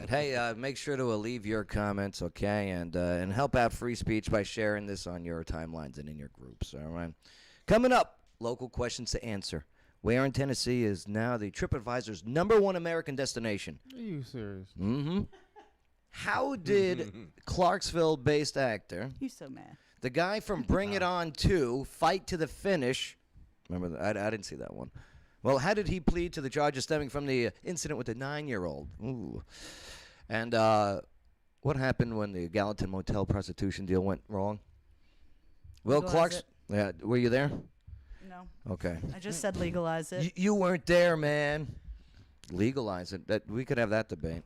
S1: Hey, make sure to leave your comments, okay, and help out free speech by sharing this on your timelines and in your groups. All right. Coming up, local questions to answer. Where in Tennessee is now the TripAdvisor's #1 American destination?
S3: Are you serious?
S1: Mm-hmm. How did Clarksville-based actor?
S7: You so mad.
S1: The guy from Bring It On 2, Fight to the Finish. Remember that? I didn't see that one. Well, how did he plead to the charges stemming from the incident with the 9-year-old? Ooh. And what happened when the Gallatin motel prostitution deal went wrong? Will Clarks? Yeah, were you there?
S7: No.
S1: Okay.
S7: I just said legalize it.
S1: You weren't there, man. Legalize it. That we could have that debate.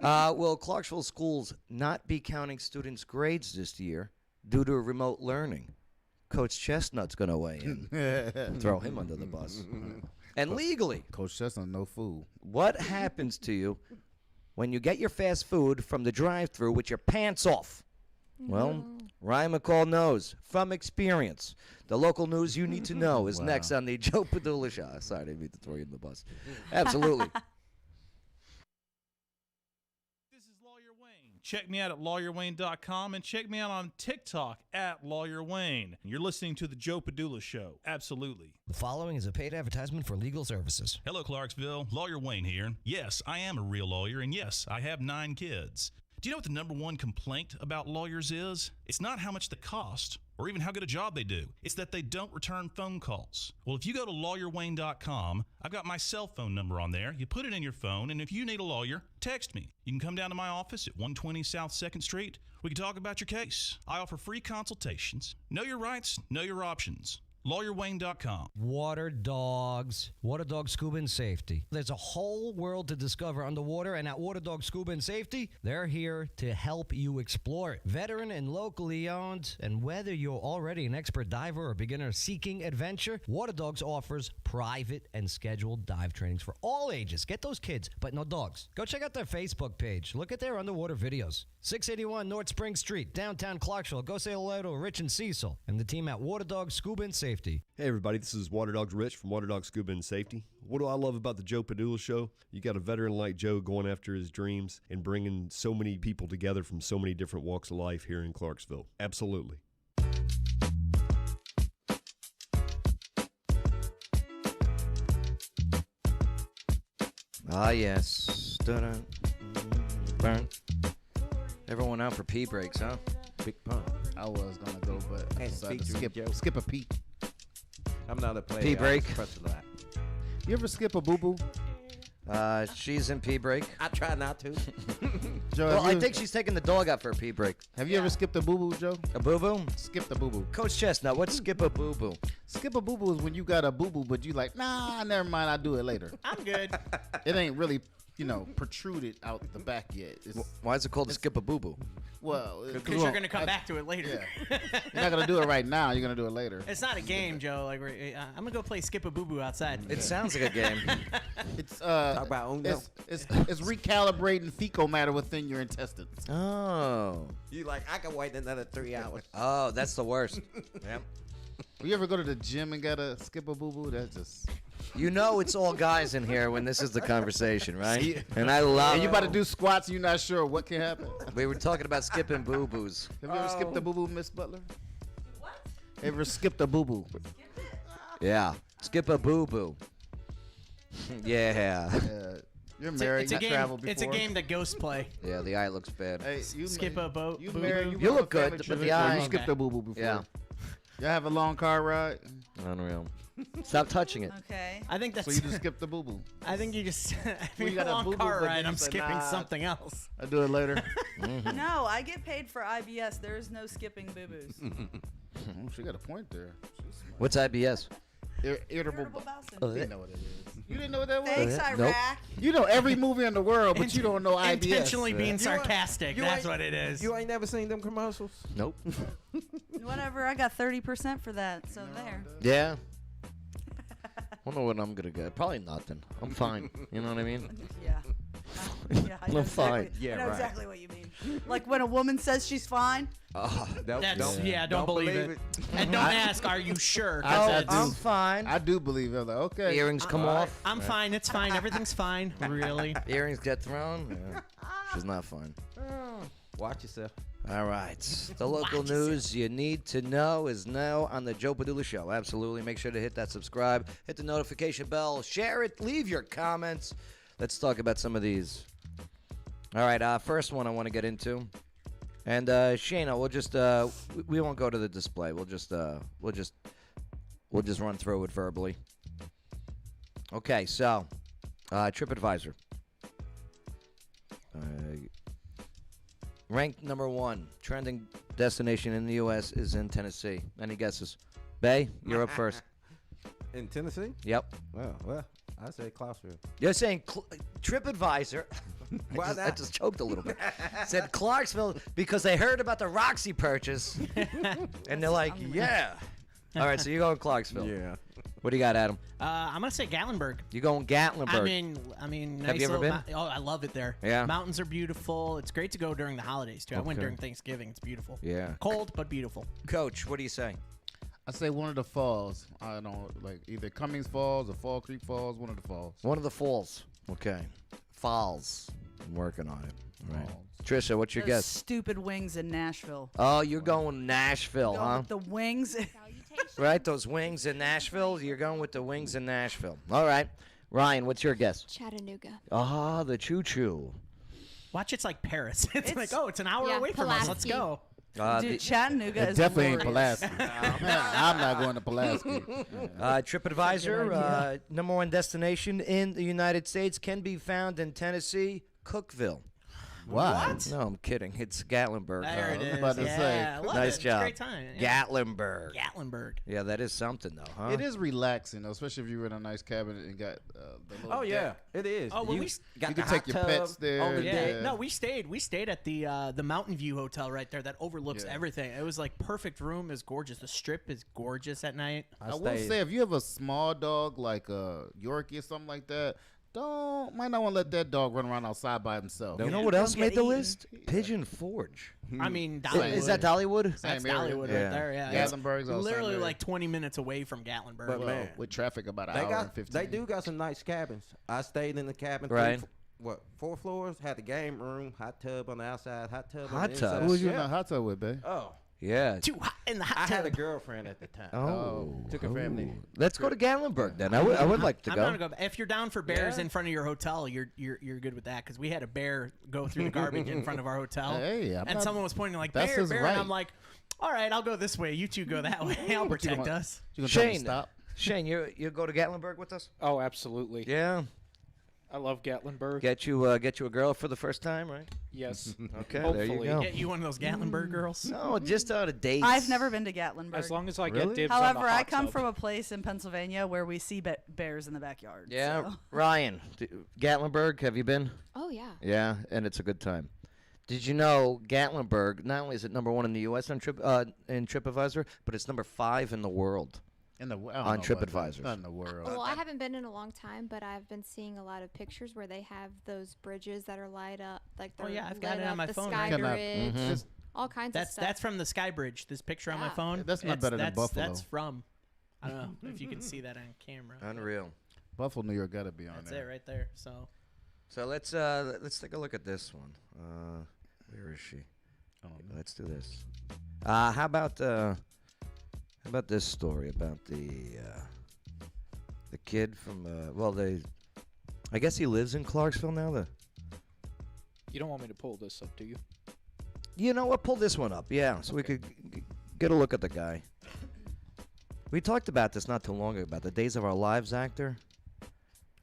S1: Will Clarksville schools not be counting students' grades this year due to remote learning? Coach Chestnut's going to weigh in. Throw him under the bus. And legally.
S3: Coach Chestnut, no food.
S1: What happens to you when you get your fast food from the drive-thru with your pants off? Well, Ryan McCall knows from experience. The local news you need to know is next on the Joe Padula Show. Sorry, I didn't mean to throw you in the bus. Absolutely.
S13: Check me out at LawyerWayne.com and check me out on TikTok at LawyerWayne. You're listening to The Joe Padula Show. Absolutely.
S14: The following is a paid advertisement for legal services.
S13: Hello, Clarksville. Lawyer Wayne here. Yes, I am a real lawyer, and yes, I have 9 kids. Do you know what the #1 complaint about lawyers is? It's not how much they cost or even how good a job they do. It's that they don't return phone calls. Well, if you go to LawyerWayne.com, I've got my cell phone number on there. You put it in your phone, and if you need a lawyer, text me. You can come down to my office at 120 South 2nd Street. We can talk about your case. I offer free consultations. Know your rights, know your options. LawyerWayne.com.
S14: Water dogs scuba and safety. There's a whole world to discover underwater, and at Water Dog Scuba and Safety, they're here to help you explore it. Veteran and locally owned, and whether you're already an expert diver or beginner seeking adventure, Water Dogs offers private and scheduled dive trainings for all ages. Get those kids, but no dogs. Go check out their Facebook page. Look at their underwater videos. 681 North Spring Street, downtown Clarksville. Go say hello to Rich and Cecil and the team at Water Dog Scuba and Safety.
S15: Hey everybody, this is Water Dogs Rich from Water Dog Scuba and Safety. What do I love about the Joe Padula Show? You got a veteran like Joe going after his dreams and bringing so many people together from so many different walks of life here in Clarksville. Absolutely.
S1: Ah, yes. Dun-dun. Burn. Everyone out for pee breaks, huh?
S4: Big pump.
S3: I was gonna go, but I decided to skip a pee.
S4: I'm not a player.
S1: Pee break.
S3: You ever skip a boo-boo?
S1: She's in pee break.
S4: I try not to.
S3: Joe,
S1: Well, I think she's taking the dog out for a pee break.
S3: Have you ever skipped a boo-boo, Joe?
S1: A boo-boo?
S3: Skip the boo-boo.
S1: Coach Chestnut, what's skip a boo-boo?
S3: Skip a boo-boo is when you got a boo-boo, but you like, nah, never mind, I'll do it later.
S6: I'm good.
S3: It ain't really, protruded out the back yet.
S1: Why is it called skip a boo-boo?
S3: Well,
S6: because you're gonna come back to it later.
S3: Yeah. You're not gonna do it right now. You're gonna do it later.
S6: It's not a game, Joe. Like I'm gonna go play skip a boo boo outside.
S1: It sounds like a game.
S3: It's it's recalibrating fecal matter within your intestines.
S1: Oh.
S4: You like, I can wait another 3 hours.
S1: Oh, that's the worst. Yep.
S3: You ever go to the gym and gotta skip a boo boo? That's just.
S1: You know it's all guys in here when this is the conversation, right? And I love.
S3: And you about to do squats and you're not sure what can happen.
S1: We were talking about skipping boo-boos.
S3: Have you ever skipped a boo-boo, Miss Butler? What? Ever skipped a boo-boo?
S1: Yeah. Skip a boo-boo. Yeah.
S3: You're married.
S6: It's a
S3: you
S6: game.
S3: traveled before.
S6: It's a game that ghosts play.
S1: Yeah, the eye looks bad.
S3: Hey, you
S6: Skip a boat.
S3: You
S6: boo-boo.
S3: married.
S1: You
S3: went on
S1: look
S3: a family
S1: good, but
S3: trip
S1: the
S3: before.
S1: eye-
S3: You skipped a boo boo before.
S1: Yeah.
S3: Y'all have a long car ride.
S1: Unreal. Stop touching it.
S7: Okay.
S6: I think that's.
S3: So you just skipped the boo boo.
S6: I think you just. If
S3: Well,
S6: you
S3: you
S6: got
S3: got a
S6: a long
S3: boo-boo,
S6: car
S3: but
S6: ride,
S3: then
S6: I'm
S3: you said,
S6: skipping
S3: nah.
S6: something else.
S3: I'll do it later.
S7: No, I get paid for IBS. There is no skipping boo-boos.
S3: She got a point there.
S1: What's IBS?
S3: Irritable bowel syndrome. You know what it is. You didn't know what that was?
S7: Thanks,
S1: Nope.
S7: Iraq.
S3: You know every movie in the world, but you don't know IBS.
S6: Intentionally being sarcastic.
S4: you
S6: That's
S4: ain't-
S6: what it is.
S4: You ain't never seen them commercials?
S1: Nope.
S7: Whatever. I got 30% for that. So there.
S1: Yeah. Wonder what I'm gonna get. Probably nothing. I'm fine. You know what I mean?
S7: Yeah. Yeah, I know
S1: I'm fine.
S7: exactly,
S4: Yeah,
S7: I know
S4: right.
S7: exactly what you mean. Like when a woman says she's fine.
S6: Don't believe it. And don't ask, are you sure? 'Cause
S3: I
S6: it's-
S1: I'm fine.
S3: I do believe it. Like, okay.
S1: Earrings come off.
S6: I'm fine. It's fine. Everything's fine. Really.
S1: Earrings get thrown. Yeah. She's not fine.
S4: Watch yourself.
S1: All right. The local news you need to know is now on the Joe Padula Show. Absolutely. Make sure to hit that subscribe, hit the notification bell, share it, leave your comments. Let's talk about some of these. All right. First one I want to get into, and Shayna, we'll just we won't go to the display. We'll just run through it verbally. Okay. So, TripAdvisor. Ranked number 1 trending destination in the U.S. is in Tennessee. Any guesses? Bay, you're up first.
S4: In Tennessee?
S1: Yep.
S4: Well, I say Clarksville.
S1: You're saying TripAdvisor.
S4: Why
S1: I just choked a little bit. Said Clarksville because they heard about the Roxy purchase. And they're like, yeah. All right, so you're going Clarksville.
S4: Yeah.
S1: What do you got, Adam?
S6: I'm gonna say Gatlinburg.
S1: You're going Gatlinburg.
S6: I mean, nice
S1: Have you ever
S6: little
S1: been?
S6: I love it there.
S1: Yeah.
S6: Mountains are beautiful. It's great to go during the holidays too. I went
S1: Okay.
S6: during Thanksgiving. It's beautiful.
S1: Yeah.
S6: Cold but beautiful.
S1: Coach, what do you say?
S3: I say one of the falls. I don't like either Cummings Falls or Fall Creek Falls. One of the falls.
S1: One of the falls. Okay. Falls. I'm working on it. All right. Trisha, what's your
S7: Those
S1: guess?
S7: stupid wings in Nashville.
S1: Oh, you're going Nashville,
S7: Going
S1: huh?
S7: with the wings.
S1: Right, those wings in Nashville. You're going with the wings in Nashville. All right. Ryan, what's your guess?
S8: Chattanooga.
S1: Ah, the choo-choo.
S6: Watch, it's like Paris. It's like, oh, it's an hour
S8: Yeah,
S6: away from us. Let's
S8: Pulaski.
S6: go.
S7: Dude, Chattanooga
S3: It
S7: is
S3: definitely ain't
S7: glorious.
S3: Pulaski. I'm not going to Pulaski.
S1: TripAdvisor, number 1 destination in the United States, can be found in Tennessee, Cookeville.
S3: What?
S1: No, I'm kidding. It's Gatlinburg.
S6: There it
S3: I was
S6: is.
S3: about to
S6: Yeah,
S3: say.
S6: I love
S1: Nice
S6: it. It's a
S1: job.
S6: great time. Yeah.
S1: Gatlinburg.
S6: Gatlinburg.
S1: Yeah, that is something, though, huh?
S3: It is relaxing, though, especially if you're in a nice cabin and got the little.
S4: Oh, yeah.
S3: deck.
S4: It is.
S6: Oh, well,
S4: you
S6: we
S4: got
S3: you
S4: the
S3: can take
S4: hot
S3: your
S4: tub
S3: pets there.
S4: on the
S6: Yeah.
S4: deck.
S6: No, we stayed at the Mountain View Hotel right there that overlooks
S3: Yeah.
S6: everything. It was like perfect room. Is gorgeous. The strip is gorgeous at night.
S3: I will say, if you have a small dog like a Yorkie or something like that, might not want to let that dog run around outside by himself.
S1: You know what else made the list? Pigeon Forge.
S6: I mean,
S1: Is that Dollywood?
S6: That's
S3: Same area.
S6: Dollywood
S1: Yeah.
S6: right there. Yeah,
S3: Gatlinburg's all
S6: literally
S3: same
S6: like 20 minutes away from Gatlinburg.
S4: But man,
S3: with traffic about an
S4: they
S3: hour
S4: got
S3: and 15.
S4: they do got some nice cabins. I stayed in the cabin.
S1: Right.
S4: 4 floors? Had the game room, hot tub on the outside, hot tub on
S1: Hot
S4: the
S1: tub?
S4: inside.
S3: Who was you in
S4: Yeah.
S3: the hot tub with, babe?
S4: Oh,
S1: Yeah.
S6: Too hot in the
S4: I
S6: hot
S4: had a
S6: tub.
S4: girlfriend at the time.
S1: Oh.
S4: Took her family.
S1: Let's go to Gatlinburg then. I would like to
S6: I'm
S1: go.
S6: gonna go. If you're down for bears
S4: Yeah.
S6: in front of your hotel, you're good with that because we had a bear go through the garbage in front of our hotel.
S3: Hey, I'm
S6: and
S3: not-
S6: someone was pointing like
S3: that's
S6: bear,
S3: his
S6: bear,
S3: right.
S6: and I'm like, all right, I'll go this way. You two go that way. I'll protect
S3: gonna-
S6: us.
S3: You gonna tell me to
S1: Shane,
S3: stop?
S1: Shane, you go to Gatlinburg with us?
S19: Oh, absolutely.
S1: Yeah.
S19: I love Gatlinburg.
S1: Get you a girl for the first time, right?
S19: Yes.
S1: Okay,
S19: Hopefully.
S1: there you go.
S6: Get you one of those Gatlinburg girls.
S1: No, just out of dates.
S7: I've never been to Gatlinburg.
S19: As long as I
S3: Really?
S19: get dibs on the
S7: However, I
S19: hot
S7: come
S19: tub.
S7: from a place in Pennsylvania where we see bears in the backyard.
S1: Yeah,
S7: so.
S1: Ryan, Gatlinburg. Have you been?
S8: Oh yeah.
S1: Yeah, and it's a good time. Did you know Gatlinburg? Not only is it number 1 in the U.S. on TripAdvisor, but it's number 5 in the world.
S3: I don't
S1: On
S3: know about
S1: TripAdvisor.
S3: that. Not in the world.
S8: Well, I haven't been in a long time, but I've been seeing a lot of pictures where they have those bridges that are light up, like they're
S6: yeah, I've got
S8: lit
S6: it on
S8: up,
S6: my
S8: the
S6: phone
S8: Sky
S6: right
S3: Cannot-
S8: Bridge,
S3: Just-
S8: all kinds of stuff.
S6: That's from the Sky Bridge. This picture on my
S8: Yeah.
S6: phone.
S3: That's not better than Buffalo.
S6: That's from. I don't know if you can see that on camera.
S1: Unreal.
S3: Buffalo, New York, got to be on
S6: That's
S3: there.
S6: it right there. So
S1: So let's take a look at this one. Where is she? Let's do this. How about this story about the kid from I guess he lives in Clarksville now.
S16: You don't want me to pull this up, do you?
S1: You know what? Pull this one up. Yeah, so we could get a look at the guy. We talked about this not too long ago, about the Days of Our Lives actor.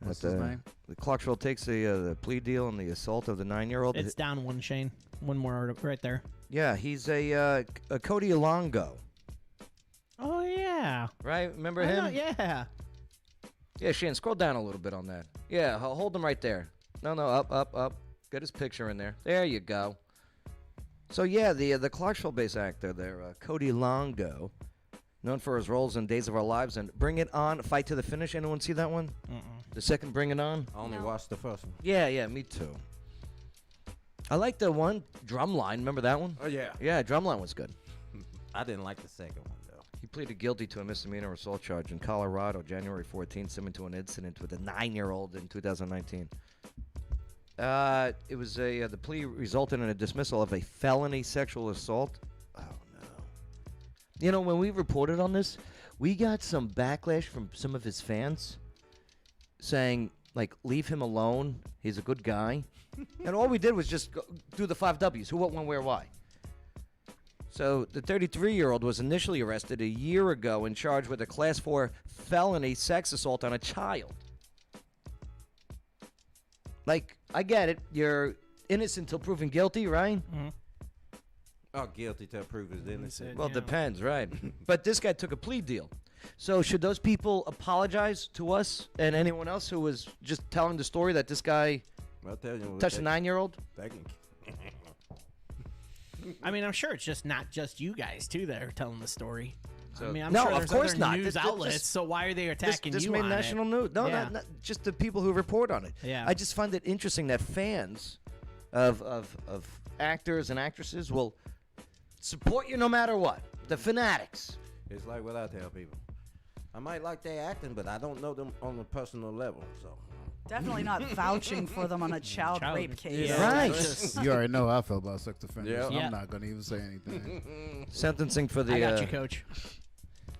S3: What's his name?
S1: The Clarksville takes the plea deal on the assault of the 9-year-old.
S6: It's down one, Shane. One more article right there.
S1: Yeah, he's a Cody Alongo.
S6: Oh, yeah.
S1: Right? Remember
S6: I
S1: him?
S6: know, yeah.
S1: Yeah, Shane, scroll down a little bit on that. Yeah, hold him right there. No, up. Get his picture in there. There you go. So, yeah, the Clarksville-based actor there, Cody Longo, known for his roles in Days of Our Lives and Bring It On, Fight to the Finish. Anyone see that one? The second Bring It On?
S4: I only watched the first one.
S1: Yeah, me too. I like the one, Drumline. Remember that one?
S4: Oh, yeah.
S1: Yeah, Drumline was good.
S4: I didn't like the second one, though.
S1: He pleaded guilty to a misdemeanor assault charge in Colorado, January 14th, similar to an incident with a 9-year-old in 2019. It was the plea resulted in a dismissal of a felony sexual assault. Oh, no. You know, when we reported on this, we got some backlash from some of his fans saying, like, leave him alone. He's a good guy. And all we did was just do the 5 W's. Who, what, when, where, why. So the 33-year-old was initially arrested a year ago and charged with a Class 4 felony sex assault on a child. Like, I get it. You're innocent till proven guilty, right?
S6: Mm-hmm.
S4: Oh, guilty till proven innocent.
S1: Well, depends, right? But this guy took a plea deal. So should those people apologize to us and anyone else who was just telling the story that this guy touched a 9-year-old?
S6: I mean, I'm sure it's just not just you guys, too, that are telling the story.
S1: So,
S6: I mean, I'm
S1: no,
S6: sure
S1: of
S6: there's
S1: course
S6: other
S1: not.
S6: news outlets, so why are they attacking
S1: this
S6: you
S1: made
S6: on
S1: national
S6: it?
S1: news. No,
S6: Yeah.
S1: not just the people who report on it.
S6: Yeah.
S1: I just find it interesting that fans of actors and actresses will support you no matter what. The fanatics.
S4: It's like what I tell people. I might like their acting, but I don't know them on a personal level, so.
S7: Definitely not vouching for them on a child rape case.
S1: Yeah. Right.
S3: You already know how I feel about sex offenders.
S1: Yeah.
S3: So
S1: Yeah.
S3: I'm not going to even say anything.
S1: Sentencing for the.
S6: I got you, Coach.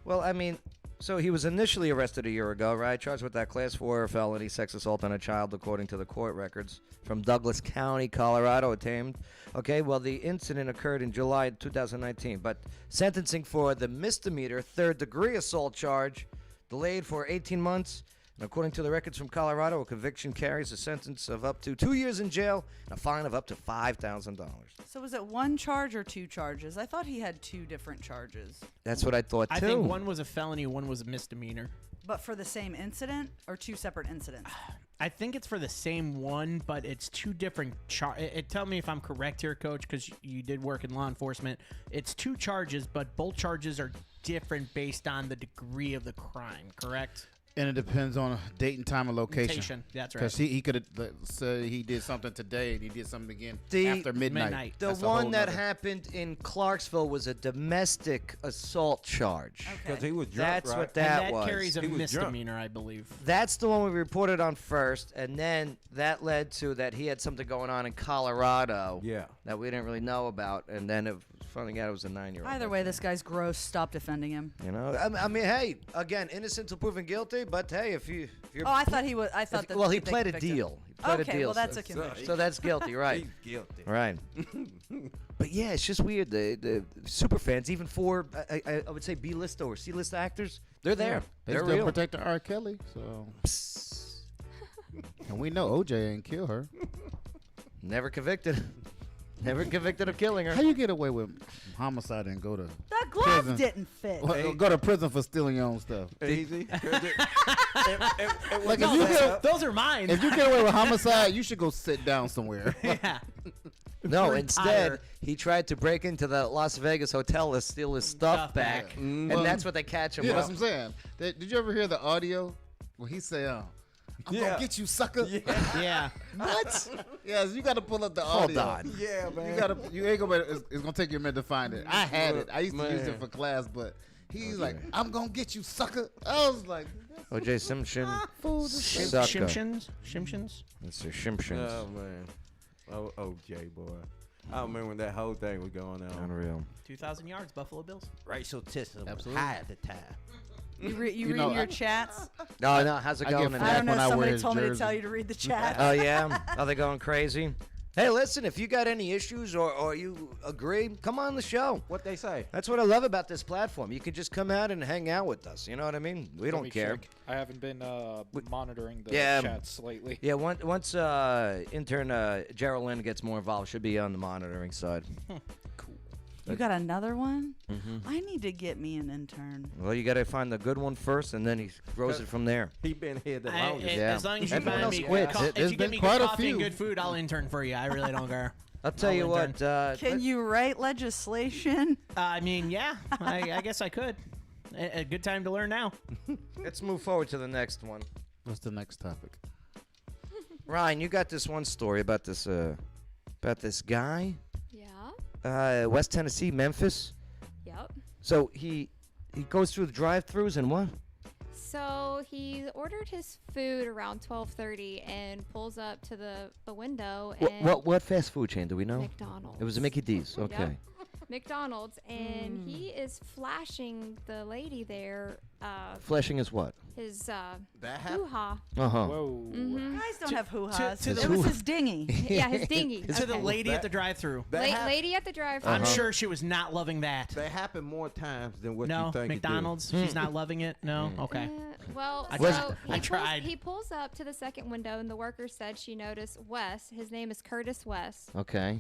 S1: Well, I mean, so he was initially arrested a year ago, right? Charged with that Class 4 felony sex assault on a child, according to the court records from Douglas County, Colorado, obtained. Okay, well, the incident occurred in July 2019, but sentencing for the misdemeanor third-degree assault charge delayed for 18 months. And according to the records from Colorado, a conviction carries a sentence of up to 2 years in jail and a fine of up to $5,000.
S7: So was it one charge or 2 charges? I thought he had 2 different charges.
S1: That's what I thought, too.
S6: I think one was a felony, one was a misdemeanor.
S7: But for the same incident or 2 separate incidents?
S6: I think it's for the same one, but it's 2 different tell me if I'm correct here, Coach, because you did work in law enforcement. It's 2 charges, but both charges are different based on the degree of the crime, correct?
S3: And it depends on date and time and location.
S6: That's right.
S3: Because he could have said he did something today and he did something again
S1: The-
S3: after midnight.
S1: The
S3: That's a
S1: one
S3: whole
S1: that
S3: nother-
S1: happened in Clarksville was a domestic assault charge.
S4: Because he was drunk,
S1: That's
S4: right?
S1: what that
S6: and that
S1: was.
S6: carries a
S4: He was drunk.
S6: misdemeanor, I believe.
S1: That's the one we reported on first, and then that led to that he had something going on in Colorado that we didn't really know about, and then finding out it was a 9-year-old.
S7: Either way, this guy's gross. Stop defending him.
S1: You know, I mean, hey, again, innocent till proven guilty, but hey, if you're
S7: Oh, I thought he was. I thought that.
S1: well, he
S7: they
S1: pled a
S7: convicted him.
S1: deal. He pled
S7: Okay,
S1: a deal.
S7: well, that's a
S1: so,
S7: conviction.
S1: so that's guilty, right?
S4: He's guilty.
S1: Right. But yeah, it's just weird. The super fans, even for I would say B-list or C-list actors, they're there.
S3: They
S1: They're
S3: still
S1: real.
S3: protecting R. Kelly, so. And we know OJ ain't kill her.
S1: Never convicted. Never convicted of killing her.
S3: How you get away with homicide and go to
S7: That glove
S3: prison?
S7: didn't fit.
S3: Well, go to prison for stealing your own stuff.
S4: Easy.
S3: Like,
S6: those are mine.
S3: If you get away with homicide, you should go sit down somewhere.
S6: Yeah.
S1: No,
S6: Retire.
S1: instead, he tried to break into the Las Vegas hotel to steal his stuff back. And that's what they catch him
S3: Yeah,
S1: with.
S3: that's what I'm saying. Did you ever hear the audio where he say, I'm gonna get you, sucker?
S6: Yeah.
S3: What? Yes, you got to pull up the
S1: Hold
S3: audio.
S1: on.
S4: Yeah, man.
S3: You ain't gonna. It's gonna take you a minute to find it. I had it. I used to use it for class, but he's like, I'm gonna get you, sucker. I was like,
S1: O.J. Simpson. Sucker.
S6: Shimshins?
S1: Mr. Simpsons.
S4: Oh, man. Oh, OJ, boy. I remember when that whole thing was going on.
S1: Unreal.
S6: 2,000 yards, Buffalo Bills.
S4: Racial tism
S3: Absolutely.
S4: high at the time.
S7: You read
S3: know,
S7: your chats?
S1: No, how's it
S3: I
S1: going?
S3: get
S1: tonight?
S7: I don't know.
S3: when I wear
S7: Somebody
S3: his
S7: told me to
S3: jersey.
S7: tell you to read the chat.
S1: Oh yeah, are they going crazy? Hey, listen, if you got any issues or you agree, come on the show.
S4: What they say?
S1: That's what I love about this platform. You can just come out and hang out with us. You know what I mean? We
S16: Let
S1: don't
S16: me
S1: care.
S16: check. I haven't been monitoring the
S1: Yeah.
S16: chats lately.
S1: Yeah, once intern Geraldine gets more involved, she'll be on the monitoring side.
S7: You got another one?
S1: Mm-hmm.
S7: I need to get me an intern.
S1: Well, you got to find the good one first, and then he grows it from there.
S4: He been here the
S6: I-
S4: longest.
S1: Yeah.
S6: As long as you
S1: Everyone
S6: buy
S1: else
S6: me,
S1: quits.
S6: co-
S1: There's
S6: if you
S1: been
S6: get me
S3: quite
S6: good
S3: a
S6: coffee and
S3: few.
S6: good food, I'll intern for you. I really don't care.
S1: I'll tell you what.
S7: Can you write legislation?
S6: I mean, yeah, I guess I could. A good time to learn now.
S1: Let's move forward to the next one.
S3: What's the next topic?
S1: Ryan, you got this one story about this guy.
S8: Yeah.
S1: West Tennessee, Memphis.
S8: Yep.
S1: So he goes through the drive-thrus and what?
S8: So he ordered his food around 12:30 and pulls up to the window and
S1: What fast food chain do we know?
S8: McDonald's.
S1: It was a Mickey D's. Okay.
S8: Yep. McDonald's, and he is flashing the lady there.
S1: Flashing is what?
S8: His
S4: That happened?
S8: hoo-ha.
S1: Uh-huh.
S16: Whoa.
S8: Mhm.
S7: Guys don't have hoo-has.
S6: to the-
S7: It was his dinghy.
S8: Yeah, his dinghy.
S6: To the
S8: Okay.
S6: lady at the drive-thru.
S8: Lady at the drive-thru.
S6: I'm sure she was not loving that.
S4: That happened more times than what
S6: No,
S4: you think
S6: McDonald's.
S4: it do.
S6: She's not loving it. No, okay.
S8: Well,
S6: I
S8: so
S6: tried. I tried.
S8: He pulls up to the second window, and the worker said she noticed Wes. His name is Curtis West.
S1: Okay.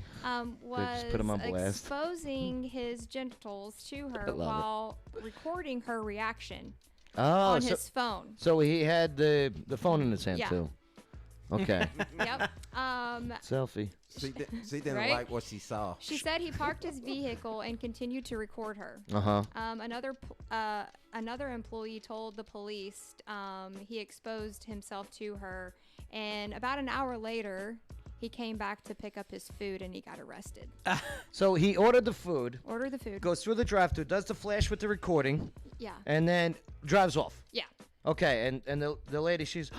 S8: Was
S1: just put him on blast.
S8: exposing his genitals to
S1: I
S8: her
S1: love
S8: while recording her reaction
S1: Oh,
S8: on
S1: so,
S8: his phone.
S1: So he had the phone in his hand
S8: Yeah.
S1: too. Okay.
S8: Yep.
S1: Selfie.
S4: She didn't
S8: Right?
S4: like what she saw.
S8: She said he parked his vehicle and continued to record her.
S1: Uh-huh.
S8: Another employee told the police he exposed himself to her, and about an hour later, he came back to pick up his food and he got arrested.
S1: So he ordered the food.
S8: Ordered the food.
S1: Goes through the drive-thru, does the flash with the recording.
S8: Yeah.
S1: And then drives off.
S8: Yeah.
S1: Okay, and the lady, she's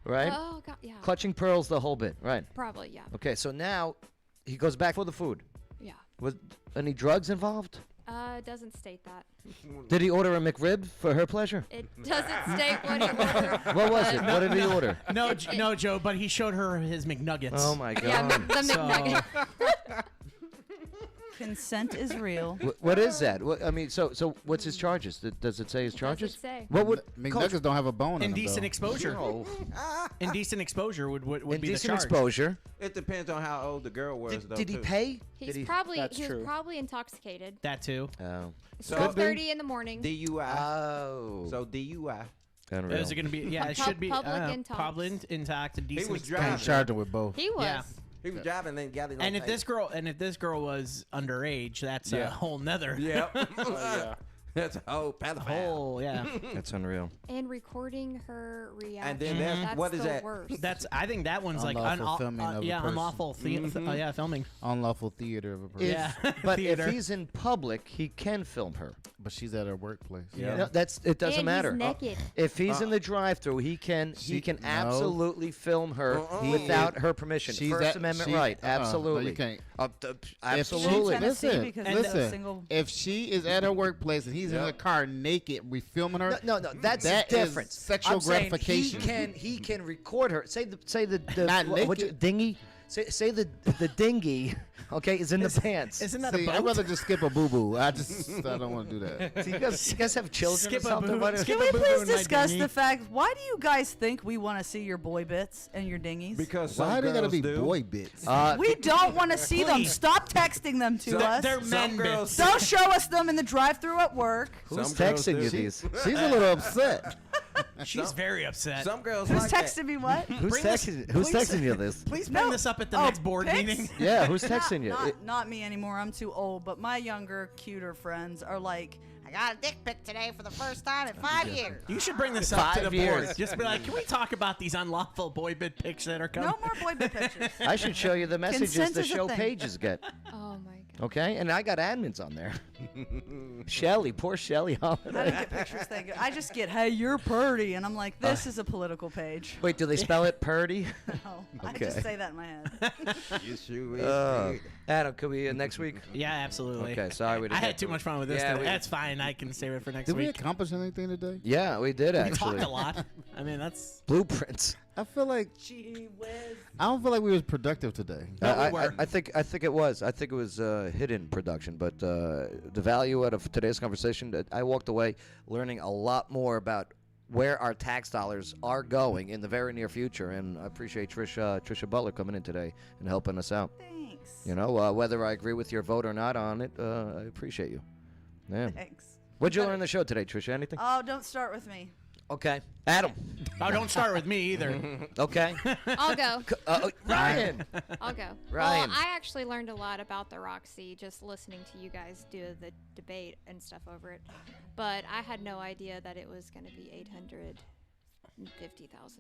S1: right.
S8: Oh God, yeah.
S1: Clutching pearls, the whole bit, right?
S8: Probably, yeah.
S1: Okay, so now he goes back for the food.
S8: Yeah.
S1: Was any drugs involved?
S8: It doesn't state that.
S1: Did he order a McRib for her pleasure?
S8: It doesn't state what he ordered.
S1: What was it? What did he order?
S6: No, Joe, but he showed her his McNuggets.
S1: Oh my God.
S8: Yeah, the McNugget.
S7: Consent is real.
S1: What is that? I mean, so what's his charges? Does it say his charges?
S8: say.
S1: What would
S3: McNuggets don't have a bone in them,
S6: Indecent
S3: though.
S6: exposure.
S1: No.
S6: Indecent exposure would be the
S1: Indecent
S6: charge.
S1: exposure.
S4: It depends on how old the girl was, though.
S1: Did he
S4: too.
S1: pay?
S8: He's
S1: Did he?
S8: probably
S16: That's
S8: he was
S16: true.
S8: probably intoxicated.
S6: That too.
S1: Oh.
S8: It's
S4: So-
S8: 12:30 in the morning.
S4: DUI.
S1: Oh.
S4: So DUI.
S1: Unreal.
S6: Is it going to be? Yeah, it
S8: Pub-
S6: should be.
S8: public intox.
S6: Public intox and decent
S4: was
S6: exposure.
S4: driving.
S3: He charged her with both.
S8: He was.
S6: Yeah.
S4: He was driving and got it on
S6: And if
S4: tape.
S6: this girl was underage, that's
S4: Yeah.
S6: a whole nother.
S4: Yep.
S16: Oh, yeah.
S4: That's a whole pedophile.
S6: Whole yeah.
S1: That's unreal.
S8: And recording her reaction.
S4: And then that's- what is
S8: the
S4: that?
S8: Worst.
S6: That's. I think that one's like
S3: Unlawful filming of a
S6: yeah,
S3: person.
S6: unlawful. Yeah, filming.
S3: Unlawful theater of a person.
S6: Yeah.
S1: But
S6: Theater.
S1: if he's in public, he can film her.
S3: But she's at her workplace.
S4: Yeah.
S1: No, it doesn't
S8: And
S1: matter.
S8: he's naked.
S1: If he's in the drive-thru, he can
S3: No.
S1: absolutely film her without her permission.
S3: She's
S1: First
S3: at-
S1: Amendment
S3: she-
S1: right.
S3: no,
S1: Absolutely.
S3: you can't.
S1: Absolutely.
S7: Tennessee because it's a
S3: Listen.
S7: single.
S3: If she is at her workplace and he's in the car naked, we filming her.
S1: No, that's
S3: that
S1: different.
S3: is sexual
S1: I'm saying
S3: gratification.
S1: He can record her. Say the
S3: Not
S1: what's dinghy. Say the dinghy. Okay, is in the pants.
S6: Isn't that
S3: See,
S6: a boat?
S3: I'd rather just skip a boo boo. I don't want to do that.
S1: So you guys have children
S6: Skip
S1: or
S6: a
S1: something?
S6: boo-
S1: What is-
S6: skip
S7: Can we
S6: a boo-boo
S7: please
S6: in my
S7: discuss
S6: dinghy.
S7: the fact? Why do you guys think we want to see your boy bits and your dinghies?
S4: Because some
S3: Why they gotta
S4: girls
S3: be
S4: do.
S3: boy bits?
S7: we don't want to see them.
S6: Please.
S7: Stop texting them to us.
S6: They're
S4: Some
S6: men
S4: girls-
S6: bits.
S7: Don't show us them in the drive-through at work.
S1: Who's
S4: Some girls
S1: texting
S4: do.
S1: you these?
S3: She's a little upset.
S6: She's very upset.
S4: Some girls
S7: Who's
S4: like that.
S7: texting me what?
S1: Who's
S6: Bring this-
S1: Who's
S6: please-
S1: texting you this?
S6: Please bring this up at the
S7: Oh,
S6: next board
S7: pics?
S6: meeting.
S1: Yeah, who's texting you?
S7: Not me anymore. I'm too old. But my younger, cuter friends are like, I got a dick pic today for the first time in 5 years.
S6: You should bring this up to the
S1: 5 years.
S6: board. Just be like, can we talk about these unlawful boy bit pics that are coming?
S7: No more boy bit pictures.
S1: I should show you the messages
S7: Consent
S1: the
S7: is a
S1: show
S7: thing.
S1: pages get.
S8: Oh my God.
S1: Okay, and I got admins on there. Shelly, poor Shelly
S7: I didn't
S1: Holiday.
S7: get pictures. Thank you. I just get, hey, you're purdy, and I'm like, this is a political page.
S1: Wait, do they spell it Purdy?
S7: No,
S1: Okay.
S7: I just say that in my head.
S4: You sure is.
S1: Adam, could we next week?
S6: Yeah, absolutely.
S1: Okay, sorry we didn't
S6: I had
S1: get
S6: too
S1: to
S6: much
S1: it.
S6: fun with this.
S1: Yeah,
S6: today.
S1: we-
S6: That's fine. I can save it for next
S3: Did we
S6: week.
S3: accomplish anything today?
S1: Yeah, we did
S6: We
S1: actually.
S6: talked a lot. I mean, that's
S1: Blueprints.
S3: I feel like
S7: Gee whiz.
S3: I don't feel like we was productive today.
S1: I think it was. I think it was hidden production, but the value out of today's conversation, that I walked away learning a lot more about where our tax dollars are going in the very near future, and I appreciate Trisha Butler coming in today and helping us out.
S7: Thanks.
S1: You know, whether I agree with your vote or not on it, I appreciate you. Yeah.
S7: Thanks.
S1: What'd you learn on the show today, Trisha? Anything?
S7: Oh, don't start with me.
S1: Okay. Adam.
S6: Oh, don't start with me either.
S1: Okay.
S8: I'll go.
S1: Ryan.
S8: I'll go.
S1: Ryan.
S8: Well, I actually learned a lot about the Roxy just listening to you guys do the debate and stuff over it. But I had no idea that it was going to be $850,000.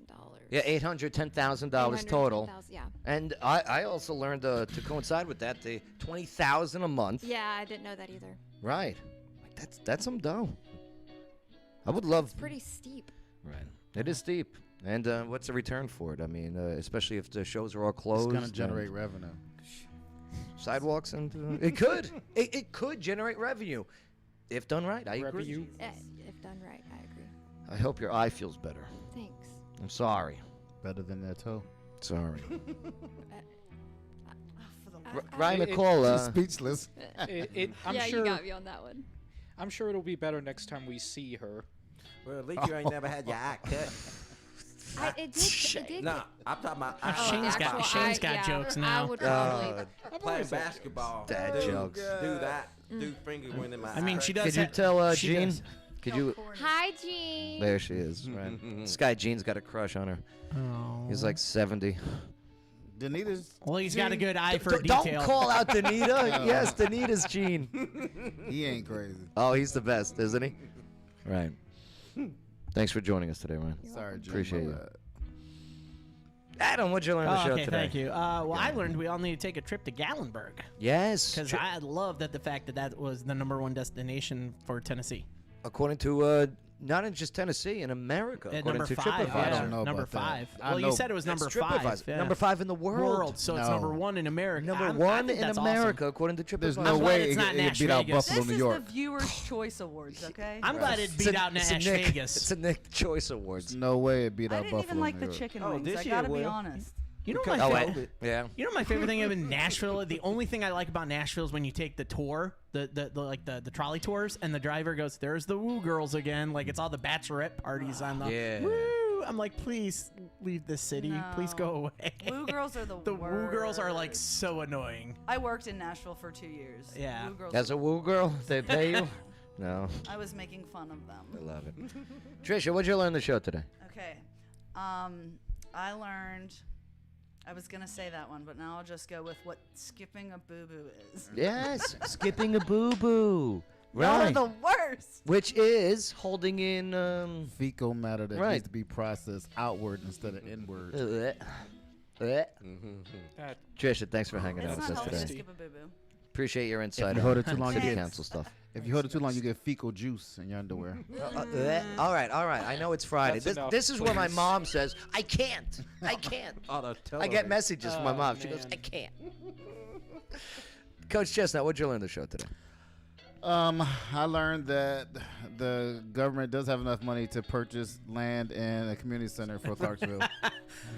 S1: Yeah, $810,000 total.
S8: $810,000, yeah.
S1: And I also learned to coincide with that, the $20,000 a month.
S8: Yeah, I didn't know that either.
S1: Right. Like, that's some dough. I would love.
S8: It's pretty steep.
S1: Right. It is steep. And what's the return for it? I mean, especially if the shows are all closed.
S3: It's gonna generate
S1: and
S3: revenue.
S1: Sidewalks and it could. It could generate revenue if done right. I agree.
S8: If done right, I agree.
S1: I hope your eye feels better.
S8: Thanks.
S1: I'm sorry.
S3: Better than that toe.
S1: Sorry.
S7: For
S1: Ryan
S16: It-
S1: McCall.
S3: She's speechless.
S16: I'm
S8: yeah,
S16: sure,
S8: you got me on that one.
S16: I'm sure it'll be better next time we see her.
S4: Well, at least you ain't never had your eye cut.
S8: It did.
S4: Nah, I'm talking about.
S6: Shane's got jokes now.
S8: I would probably.
S4: Playing basketball.
S1: Dad
S4: do,
S1: jokes.
S4: Do that. Do finger winning my
S6: I mean,
S4: eye.
S6: she does.
S1: Could you tell Jean?
S6: does.
S1: Could you?
S8: Hi, Jean.
S1: There she is. Right. This guy Jean's got a crush on her.
S6: Oh.
S1: He's like 70.
S3: Danita's.
S6: Well, he's got a good eye for
S1: Don't
S6: detail.
S1: call out Danita. Yes, Danita's Jean.
S3: He ain't crazy.
S1: Oh, he's the best, isn't he? Right. Thanks for joining us today, Ryan.
S3: Sorry, Jim.
S1: Appreciate you. Adam, what'd you learn on the show
S6: okay,
S1: today?
S6: thank you. Well, I learned we all need to take a trip to Gatlinburg.
S1: Yes.
S6: Because I love the fact that was the #1 destination for Tennessee.
S1: According to not in just Tennessee, in America.
S6: At
S1: according
S6: number
S1: to
S6: 5.
S1: TripAdvisor.
S3: I don't know
S6: Number
S3: about that.
S6: 5.
S3: I
S6: Well,
S3: know-
S6: you said it was
S1: That's
S6: number 5.
S1: TripAdvisor.
S6: Yeah.
S1: Number 5 in the world.
S6: So it's
S3: No.
S6: #1 in America.
S1: Number
S6: I
S1: one
S6: think
S1: in
S6: that's
S1: America,
S6: awesome.
S1: according to TripAdvisor.
S3: There's
S6: I'm
S3: no
S6: glad
S3: way
S6: it's
S3: it,
S6: not
S3: it
S6: Nash
S3: beat out
S6: Vegas.
S3: Buffalo,
S7: This
S3: New
S7: is
S3: York.
S7: the Viewers' Choice Awards, okay?
S6: I'm glad it beat out Nash Vegas.
S1: It's a Nick Choice Awards.
S3: No way it beat
S7: I
S3: out
S7: didn't
S3: Buffalo,
S7: even like
S3: New
S7: the
S3: York.
S7: chicken
S4: Oh,
S7: wings.
S4: this
S7: I
S4: year
S7: gotta be
S4: will.
S7: honest.
S6: You know
S1: Oh,
S6: my
S1: wait.
S6: favorite.
S1: Yeah.
S6: You know my favorite thing in Nashville. The only thing I like about Nashville is when you take the tour, the trolley tours, and the driver goes, "There's the woo girls again." Like it's all the bachelorette parties on the.
S1: Yeah.
S6: Woo! I'm like, please leave this city. Please go away.
S7: Woo girls are the
S6: woo girls are like so annoying.
S7: I worked in Nashville for 2 years.
S6: Yeah.
S7: Woo girls.
S1: As a woo girl, they pay you? No.
S7: I was making fun of them.
S1: I love it. Trisha, what'd you learn on the show today?
S7: Okay. I learned. I was gonna say that one, but now I'll just go with what skipping a boo boo is.
S1: Yes, skipping a boo boo.
S7: Y'all are
S1: Right.
S7: the worst.
S1: Which is holding in
S3: Fecal matter that
S1: Right.
S3: needs to be processed outward instead of inward.
S1: Trisha, thanks for hanging
S7: It's
S1: out
S7: not
S1: with us
S7: healthy to
S1: today.
S7: skip a boo boo.
S1: Appreciate your
S3: If
S1: insight
S3: you
S1: on
S3: hold it too long, you
S1: City
S3: get
S1: Council stuff.
S3: If you hold it too long, you get fecal juice in your underwear.
S1: All right. I know it's Friday.
S16: That's enough,
S1: This is where my
S16: please.
S1: mom says, I can't. I get messages from my
S16: Oh,
S1: mom. She goes,
S16: man.
S1: I can't. Coach Chestnut, what'd you learn on the show today?
S3: I learned that the government does have enough money to purchase land and a community center for Clarksville.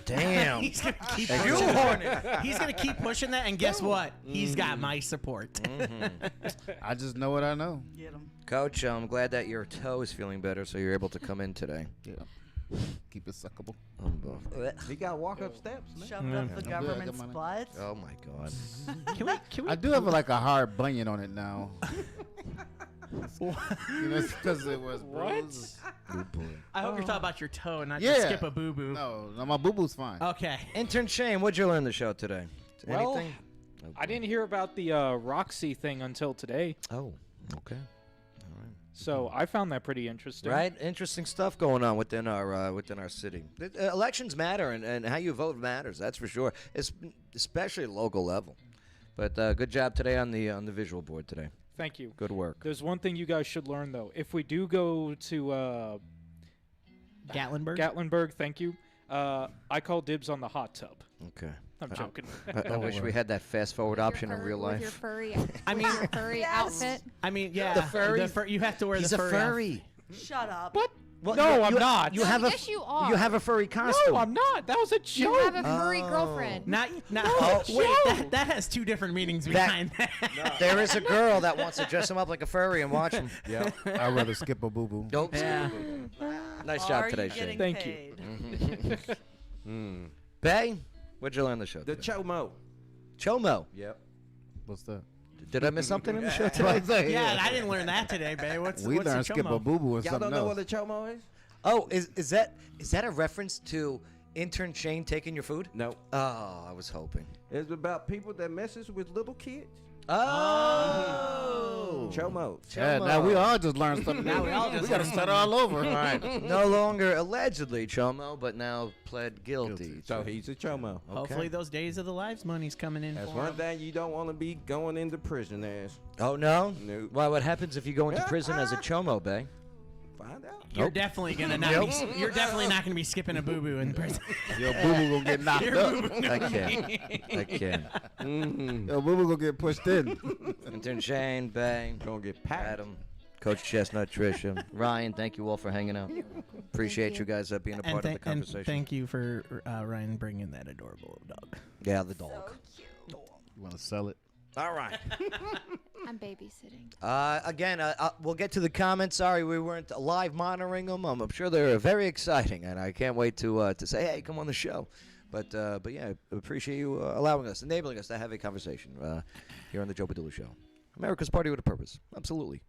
S1: Damn.
S6: He's gonna keep
S1: Hey,
S6: pushing
S1: you
S6: that. He's gonna keep pushing that, and guess what? He's got my support.
S3: I just know what I know.
S7: Get 'em.
S1: Coach, I'm glad that your toe is feeling better, so you're able to come in today.
S3: Yeah. Keep it suckable.
S4: He got to walk up steps, man.
S7: Shove it up the government's butt.
S1: Oh my God.
S6: Can we
S3: I do have like a hard bunion on it now. You know, because it was bruised.
S1: Oh boy.
S6: I hope you're talking about your toe and not
S3: Yeah.
S6: just skip a boo boo.
S3: No, my boo boo's fine.
S6: Okay.
S1: Intern Shane, what'd you learn on the show today?
S16: Well,
S1: Anything?
S16: I didn't hear about the Roxy thing until today,
S1: Oh, okay.
S16: so I found that pretty interesting.
S1: Right, interesting stuff going on within our city. Elections matter, and how you vote matters. That's for sure. Especially at local level. But good job today on the visual board today.
S16: Thank you.
S1: Good work.
S16: There's one thing you guys should learn, though. If we do go to
S6: Gatlinburg,
S16: thank you. I call dibs on the hot tub.
S1: Okay.
S16: I'm joking.
S1: I wish we had that fast forward option in real life.
S8: With your furry, your furry outfit.
S6: I mean, yeah.
S1: The furry?
S6: You have to wear
S1: He's
S6: the
S1: a
S6: furry.
S1: furry.
S7: Shut up.
S16: What?
S1: Well,
S16: no, I'm not.
S1: You have
S8: yes, you are.
S1: You have a furry costume.
S16: No, I'm not. That was a joke.
S8: You have a furry girlfriend.
S6: Not.
S1: Oh,
S6: Wait, that has two different meanings behind that.
S1: There is a girl that wants to dress him up like a furry and watch him.
S3: Yeah, I'd rather skip a boo boo.
S1: Nope.
S6: Yeah.
S1: Nice job
S7: Are
S1: today,
S7: you getting
S1: Shane.
S16: Thank you.
S7: paid?
S1: Bay, what'd you learn the show
S4: The
S1: today?
S4: Chomo.
S1: Chomo.
S4: Yep.
S3: What's that?
S1: Did I miss something in the show today?
S6: Yeah, I didn't learn that today, babe. What's
S3: We
S6: what's
S3: learned
S6: a
S3: skip a
S6: chomo?
S3: boo boo and
S4: Y'all
S3: something
S4: don't know
S3: else.
S4: what a Chomo is?
S1: Oh, is that a reference to intern Shane taking your food?
S4: No.
S1: Oh, I was hoping.
S4: It's about people that messes with little kids.
S1: Oh.
S4: Chomo.
S3: Yeah, now we all just learned something.
S6: Now we all just
S3: we gotta
S6: learned
S3: start all over.
S1: All right. No longer allegedly Chomo, but now pled guilty.
S4: So he's a Chomo.
S1: Okay.
S6: Hopefully, those days of the lives money's coming in.
S4: That's
S6: for
S4: one
S6: him.
S4: thing you don't want to be going into prison as.
S1: Oh, no?
S4: No.
S1: Why, what happens if you go into prison as a Chomo, Bay?
S4: Find out.
S6: You're definitely gonna not. Be, you're definitely not gonna be skipping a boo boo in prison.
S3: Your boo boo gonna get knocked
S6: Your
S3: up.
S6: boo-boo
S1: I can. I can.
S3: Your boo boo gonna get pushed in.
S1: Intern Shane, Bay,
S4: Gonna get packed.
S1: Adam, Coach Chestnut, Trisha, Ryan, thank you all for hanging out. Appreciate you guys being a part of the conversation.
S6: And thank you for Ryan bringing that adorable dog.
S1: Yeah, the dog.
S3: You wanna sell it?
S1: All right.
S8: I'm babysitting.
S1: Again, we'll get to the comments. Sorry we weren't live monitoring them. I'm sure they're very exciting, and I can't wait to say, hey, come on the show. But yeah, I appreciate you allowing us, enabling us to have a conversation here on the Joe Padula Show. America's Party with a Purpose. Absolutely.